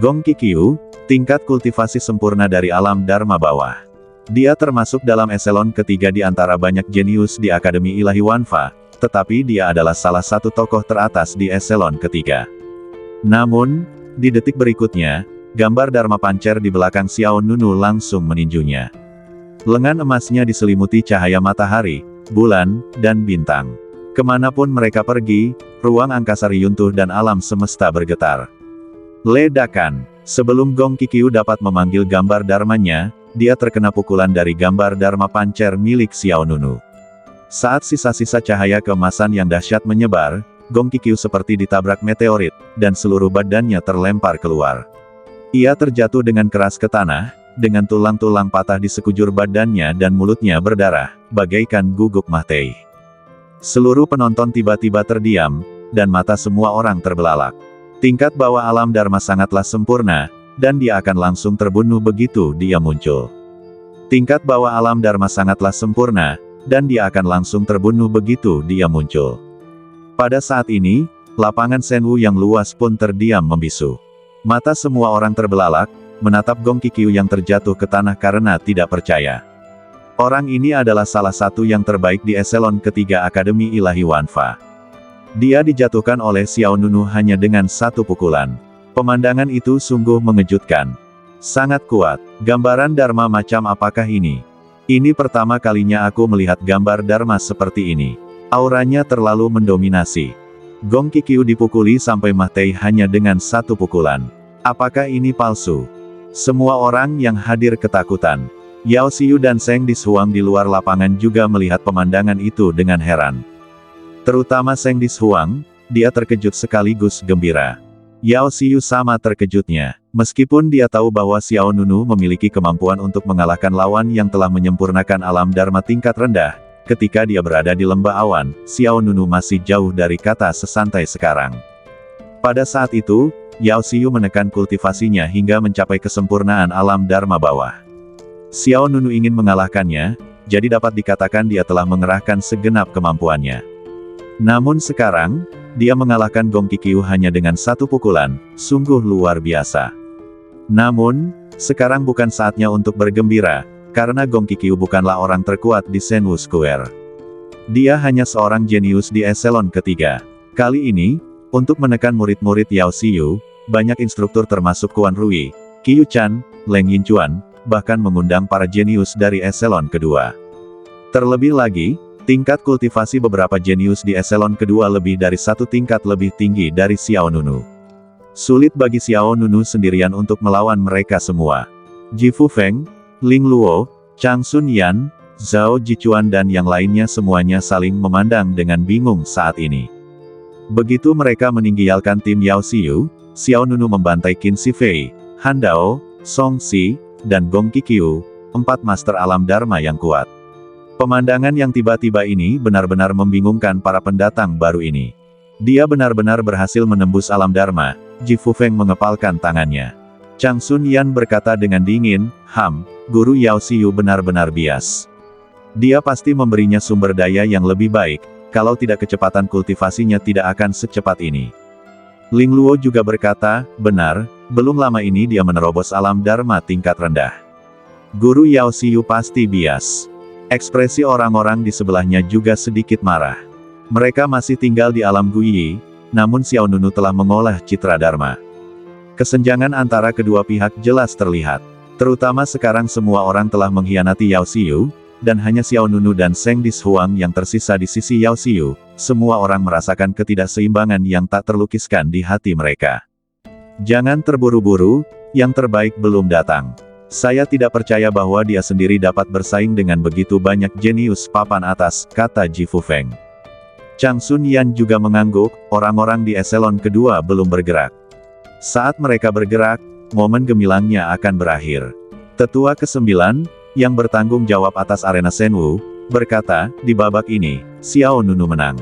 Gong Qiqiu, tingkat kultivasi sempurna dari alam Dharma bawah. Dia termasuk dalam eselon ketiga di antara banyak jenius di Akademi Ilahi Wanfa, tetapi dia adalah salah satu tokoh teratas di eselon ketiga. Namun, di detik berikutnya, gambar Dharma Pancer di belakang Xiao Nunu langsung meninjunya. Lengan emasnya diselimuti cahaya matahari, bulan, dan bintang. Kemanapun mereka pergi, ruang angkasa runtuh dan alam semesta bergetar. Ledakan. Sebelum Gong Qiqiu dapat memanggil gambar Dharmanya, dia terkena pukulan dari gambar Dharma Pancer milik Xiao Nunu. Saat sisa-sisa cahaya keemasan yang dahsyat menyebar, Gong Qiqiu seperti ditabrak meteorit, dan seluruh badannya terlempar keluar. Ia terjatuh dengan keras ke tanah, dengan tulang-tulang patah di sekujur badannya dan mulutnya berdarah, bagaikan guguk Mahtei. Seluruh penonton tiba-tiba terdiam, dan mata semua orang terbelalak. Tingkat bawah alam Dharma sangatlah sempurna, dan dia akan langsung terbunuh begitu dia muncul. Tingkat bawah alam Dharma sangatlah sempurna, dan dia akan langsung terbunuh begitu dia muncul. Pada saat ini, lapangan Shenwu yang luas pun terdiam membisu. Mata semua orang terbelalak, menatap Gong Qiqiu yang terjatuh ke tanah karena tidak percaya. Orang ini adalah salah satu yang terbaik di eselon ketiga Akademi Ilahi Wanfa. Dia dijatuhkan oleh Xiao Nunu hanya dengan satu pukulan. Pemandangan itu sungguh mengejutkan. Sangat kuat. Gambaran Dharma macam apakah ini? Ini pertama kalinya aku melihat gambar Dharma seperti ini. Auranya terlalu mendominasi. Gong Qiqiu dipukuli sampai mati hanya dengan satu pukulan. Apakah ini palsu? Semua orang yang hadir ketakutan. Yao Xiu dan Zheng Dishuang di luar lapangan juga melihat pemandangan itu dengan heran. Terutama Zheng Dishuang, dia terkejut sekaligus gembira. Yao Xiu sama terkejutnya, meskipun dia tahu bahwa Xiao Nunu memiliki kemampuan untuk mengalahkan lawan yang telah menyempurnakan alam Dharma tingkat rendah. Ketika dia berada di lembah awan, Xiao Nunu masih jauh dari kata sesantai sekarang. Pada saat itu, Yao Xiu menekan kultivasinya hingga mencapai kesempurnaan alam Dharma bawah. Xiao Nunu ingin mengalahkannya, jadi dapat dikatakan dia telah mengerahkan segenap kemampuannya. Namun sekarang, dia mengalahkan Gong Qiqiu hanya dengan satu pukulan, sungguh luar biasa. Namun, sekarang bukan saatnya untuk bergembira, karena Gong Qiqiu bukanlah orang terkuat di Shenwu Square. Dia hanya seorang jenius di eselon ketiga. Kali ini, untuk menekan murid-murid Yao Xiu, banyak instruktur termasuk Quan Rui, Qiu Chan, Leng Yinchuan, bahkan mengundang para jenius dari eselon kedua. Terlebih lagi, tingkat kultivasi beberapa jenius di eselon kedua lebih dari satu tingkat lebih tinggi dari Xiao Nunu. Sulit bagi Xiao Nunu sendirian untuk melawan mereka semua. Ji Fufeng, Ling Luo, Chang Sun Yan, Zhao Jichuan dan yang lainnya semuanya saling memandang dengan bingung saat ini. Begitu mereka meninggalkan tim Yao Xiu, Xiao Nunu membantai Qin Shifei, Han Dao, Song Si, dan Gong Qiqiu, 4 master alam Dharma yang kuat. Pemandangan yang tiba-tiba ini benar-benar membingungkan para pendatang baru ini. Dia benar-benar berhasil menembus alam Dharma. Ji Fufeng mengepalkan tangannya. Chang Sun Yan berkata dengan dingin, Guru Yao Xiu benar-benar bias. Dia pasti memberinya sumber daya yang lebih baik, kalau tidak kecepatan kultivasinya tidak akan secepat ini. Ling Luo juga berkata, benar, belum lama ini dia menerobos alam Dharma tingkat rendah. Guru Yao Xiu pasti bias. Ekspresi orang-orang di sebelahnya juga sedikit marah. Mereka masih tinggal di alam Guiyi, namun Xiao Nunu telah mengolah citra Dharma. Kesenjangan antara kedua pihak jelas terlihat. Terutama sekarang semua orang telah mengkhianati Yao Xiu, dan hanya Xiao Nunu dan Seng Dishuang yang tersisa di sisi Yao Xiu. Semua orang merasakan ketidakseimbangan yang tak terlukiskan di hati mereka. Jangan terburu-buru, yang terbaik belum datang. Saya tidak percaya bahwa dia sendiri dapat bersaing dengan begitu banyak jenius papan atas, kata Ji Fufeng. Chang Sun Yan juga mengangguk, orang-orang di eselon kedua belum bergerak. Saat mereka bergerak, momen gemilangnya akan berakhir. Tetua ke-9, yang bertanggung jawab atas arena Shenwu, berkata, di babak ini, Xiao Nunu menang.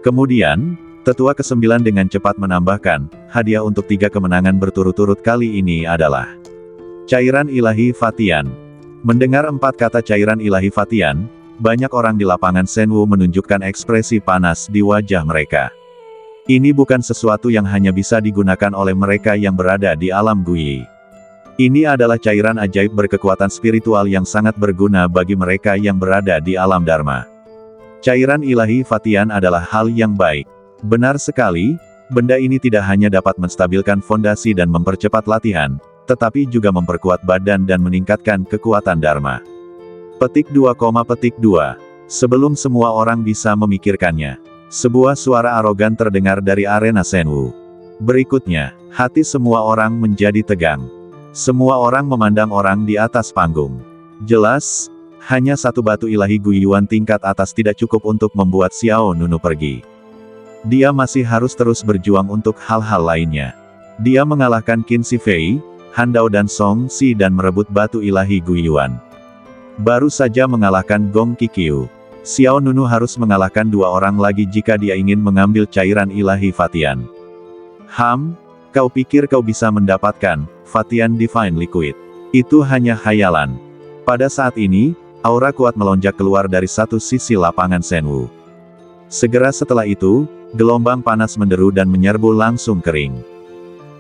Kemudian, Tetua ke-9 dengan cepat menambahkan, hadiah untuk 3 kemenangan berturut-turut kali ini adalah cairan ilahi Fatian. Mendengar 4 kata cairan ilahi Fatian, banyak orang di lapangan Shenwu menunjukkan ekspresi panas di wajah mereka. Ini bukan sesuatu yang hanya bisa digunakan oleh mereka yang berada di alam Guiyi. Ini adalah cairan ajaib berkekuatan spiritual yang sangat berguna bagi mereka yang berada di alam Dharma. Cairan ilahi Fatian adalah hal yang baik. Benar sekali, benda ini tidak hanya dapat menstabilkan fondasi dan mempercepat latihan, tetapi juga memperkuat badan dan meningkatkan kekuatan Dharma. Petik 2, Sebelum semua orang bisa memikirkannya, sebuah suara arogan terdengar dari arena Shenwu. Berikutnya, hati semua orang menjadi tegang. Semua orang memandang orang di atas panggung. Jelas, hanya satu batu ilahi Guiyuan tingkat atas tidak cukup untuk membuat Xiao Nunu pergi. Dia masih harus terus berjuang untuk hal-hal lainnya. Dia mengalahkan Qin Shifei, Han Dao dan Song Si dan merebut batu ilahi Guiyuan. Baru saja mengalahkan Gong Qiqiu. Xiao Nunu harus mengalahkan 2 orang lagi jika dia ingin mengambil cairan ilahi Fatian. Kau pikir kau bisa mendapatkan Fatian Divine Liquid? Itu hanya khayalan. Pada saat ini, aura kuat melonjak keluar dari satu sisi lapangan Shenwu. Segera setelah itu, gelombang panas menderu dan menyerbu langsung kering.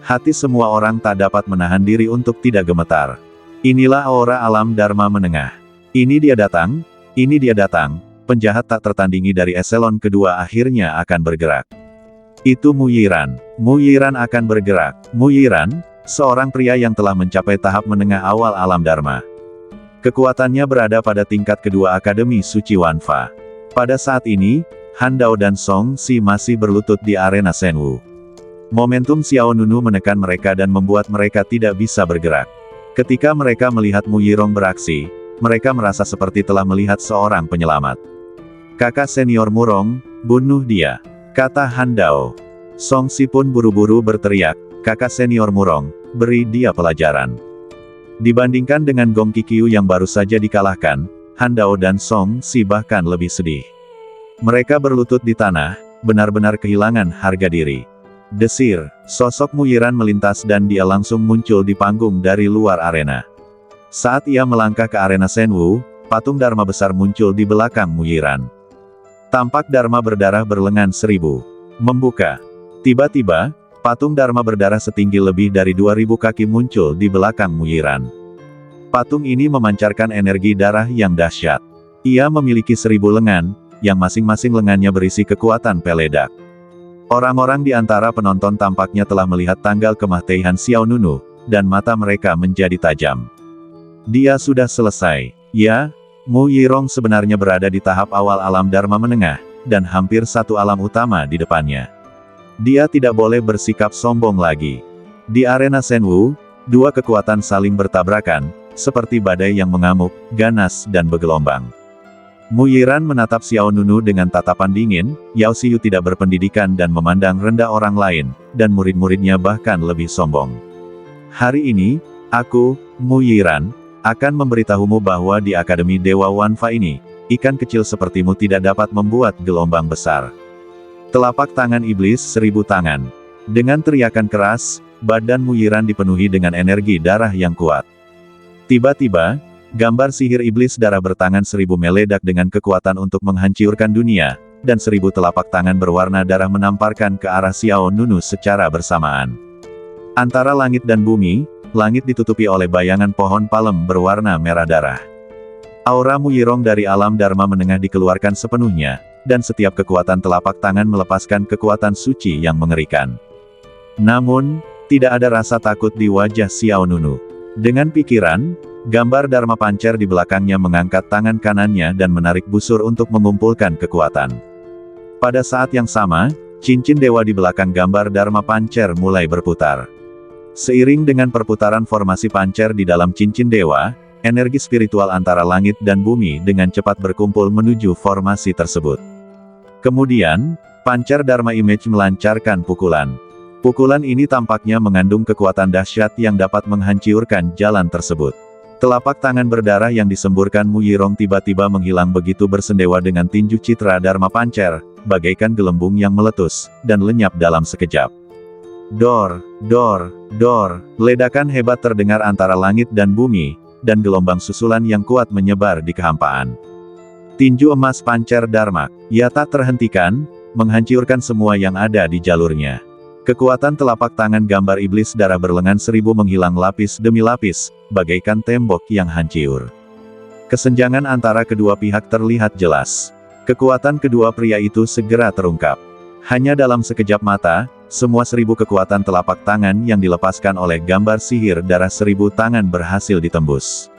Hati semua orang tak dapat menahan diri untuk tidak gemetar. Inilah aura alam Dharma menengah. Ini dia datang, penjahat tak tertandingi dari eselon kedua akhirnya akan bergerak. Itu Mu Yiran. Mu Yiran akan bergerak. Mu Yiran, seorang pria yang telah mencapai tahap menengah awal alam Dharma. Kekuatannya berada pada tingkat kedua Akademi Suci Wanfa. Pada saat ini, Han Dao dan Song Si masih berlutut di arena Shenwu. Momentum Xiao Nunu menekan mereka dan membuat mereka tidak bisa bergerak. Ketika mereka melihat Mu Yirong beraksi, mereka merasa seperti telah melihat seorang penyelamat. Kakak senior Murong, bunuh dia, kata Han Dao. Song Si pun buru-buru berteriak, kakak senior Murong, beri dia pelajaran. Dibandingkan dengan Gong Qiqiu yang baru saja dikalahkan, Han Dao dan Song Si bahkan lebih sedih. Mereka berlutut di tanah, benar-benar kehilangan harga diri. Desir, sosok Mu Yiran melintas dan dia langsung muncul di panggung dari luar arena. Saat ia melangkah ke arena Shenwu, patung Dharma besar muncul di belakang Mu Yiran. Tampak Dharma berdarah berlengan 1000. Membuka. Tiba-tiba, patung Dharma berdarah setinggi lebih dari 2000 kaki muncul di belakang Mu Yiran. Patung ini memancarkan energi darah yang dahsyat. Ia memiliki 1000 lengan, yang masing-masing lengannya berisi kekuatan peledak. Orang-orang di antara penonton tampaknya telah melihat tanggal kematian Xiao Nunu, dan mata mereka menjadi tajam. Dia sudah selesai. Ya, Mu Yirong sebenarnya berada di tahap awal alam Dharma menengah, dan hampir satu alam utama di depannya. Dia tidak boleh bersikap sombong lagi. Di arena Shenwu, dua kekuatan saling bertabrakan, seperti badai yang mengamuk, ganas dan bergelombang. Mu Yiran menatap Xiao Nunu dengan tatapan dingin. Yao Xiu tidak berpendidikan dan memandang rendah orang lain, dan murid-muridnya bahkan lebih sombong. Hari ini, aku, Mu Yiran, akan memberitahumu bahwa di Akademi Dewa Wanfa ini, ikan kecil sepertimu tidak dapat membuat gelombang besar. Telapak tangan iblis 1000 tangan. Dengan teriakan keras, badan Mu Yiran dipenuhi dengan energi darah yang kuat. Tiba-tiba, gambar sihir iblis darah bertangan 1000 meledak dengan kekuatan untuk menghancurkan dunia, dan 1000 telapak tangan berwarna darah menamparkan ke arah Xiao Nunu secara bersamaan. Antara langit dan bumi, langit ditutupi oleh bayangan pohon palem berwarna merah darah. Aura Mu Yirong dari alam Dharma menengah dikeluarkan sepenuhnya, dan setiap kekuatan telapak tangan melepaskan kekuatan suci yang mengerikan. Namun, tidak ada rasa takut di wajah Xiao Nunu. Dengan pikiran, gambar Dharma Pancer di belakangnya mengangkat tangan kanannya dan menarik busur untuk mengumpulkan kekuatan. Pada saat yang sama, cincin dewa di belakang gambar Dharma Pancer mulai berputar. Seiring dengan perputaran formasi pancer di dalam cincin dewa, energi spiritual antara langit dan bumi dengan cepat berkumpul menuju formasi tersebut. Kemudian, pancer Dharma Image melancarkan pukulan. Pukulan ini tampaknya mengandung kekuatan dahsyat yang dapat menghancurkan jalan tersebut. Telapak tangan berdarah yang disemburkan Mu Yirong tiba-tiba menghilang begitu bersendewa dengan tinju citra Dharma Pancer, bagaikan gelembung yang meletus, dan lenyap dalam sekejap. Dor, dor, dor, ledakan hebat terdengar antara langit dan bumi, dan gelombang susulan yang kuat menyebar di kehampaan. Tinju emas Pancer Dharma, ia tak terhentikan, menghancurkan semua yang ada di jalurnya. Kekuatan telapak tangan gambar iblis darah berlengan 1000 menghilang lapis demi lapis, bagaikan tembok yang hancur. Kesenjangan antara kedua pihak terlihat jelas. Kekuatan kedua pria itu segera terungkap. Hanya dalam sekejap mata, semua 1000 kekuatan telapak tangan yang dilepaskan oleh gambar sihir darah 1000 tangan berhasil ditembus.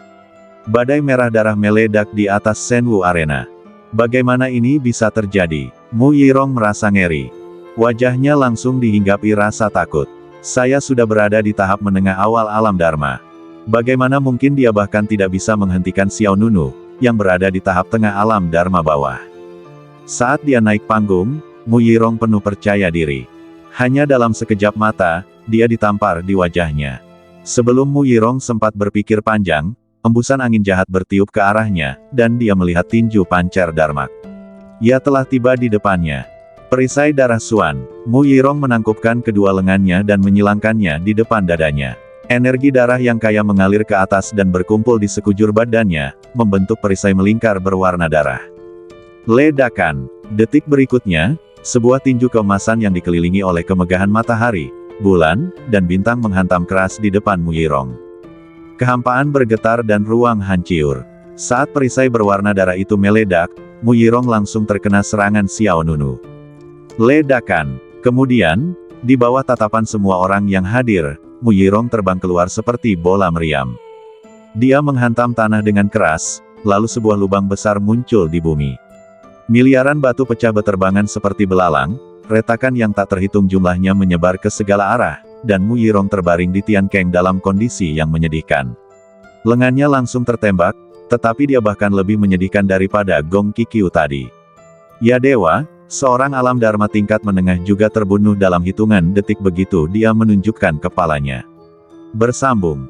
Badai merah darah meledak di atas Shenwu Arena. Bagaimana ini bisa terjadi? Mu Yirong merasa ngeri. Wajahnya langsung dihinggapi rasa takut. Saya sudah berada di tahap menengah awal alam Dharma. Bagaimana mungkin dia bahkan tidak bisa menghentikan Xiao Nunu, yang berada di tahap tengah alam Dharma bawah. Saat dia naik panggung, Mu Yirong penuh percaya diri. Hanya dalam sekejap mata, dia ditampar di wajahnya. Sebelum Mu Yirong sempat berpikir panjang, embusan angin jahat bertiup ke arahnya, dan dia melihat tinju pancer Dharma. Ia telah tiba di depannya. Perisai darah Suan, Mu Yirong menangkupkan kedua lengannya dan menyilangkannya di depan dadanya. Energi darah yang kaya mengalir ke atas dan berkumpul di sekujur badannya, membentuk perisai melingkar berwarna darah. Ledakan. Detik berikutnya, sebuah tinju keemasan yang dikelilingi oleh kemegahan matahari, bulan, dan bintang menghantam keras di depan Mu Yirong. Kehampaan bergetar dan ruang hancur. Saat perisai berwarna darah itu meledak, Mu Yirong langsung terkena serangan Xiao Nunu. Ledakan. Kemudian, di bawah tatapan semua orang yang hadir, Mu Yirong terbang keluar seperti bola meriam. Dia menghantam tanah dengan keras, lalu sebuah lubang besar muncul di bumi. Miliaran batu pecah beterbangan seperti belalang, retakan yang tak terhitung jumlahnya menyebar ke segala arah, dan Mu Yirong terbaring di Tian Keng dalam kondisi yang menyedihkan. Lengannya langsung tertembak, tetapi dia bahkan lebih menyedihkan daripada Gong Qiqiu tadi. Ya dewa, seorang alam Dharma tingkat menengah juga terbunuh dalam hitungan detik begitu dia menunjukkan kepalanya. Bersambung.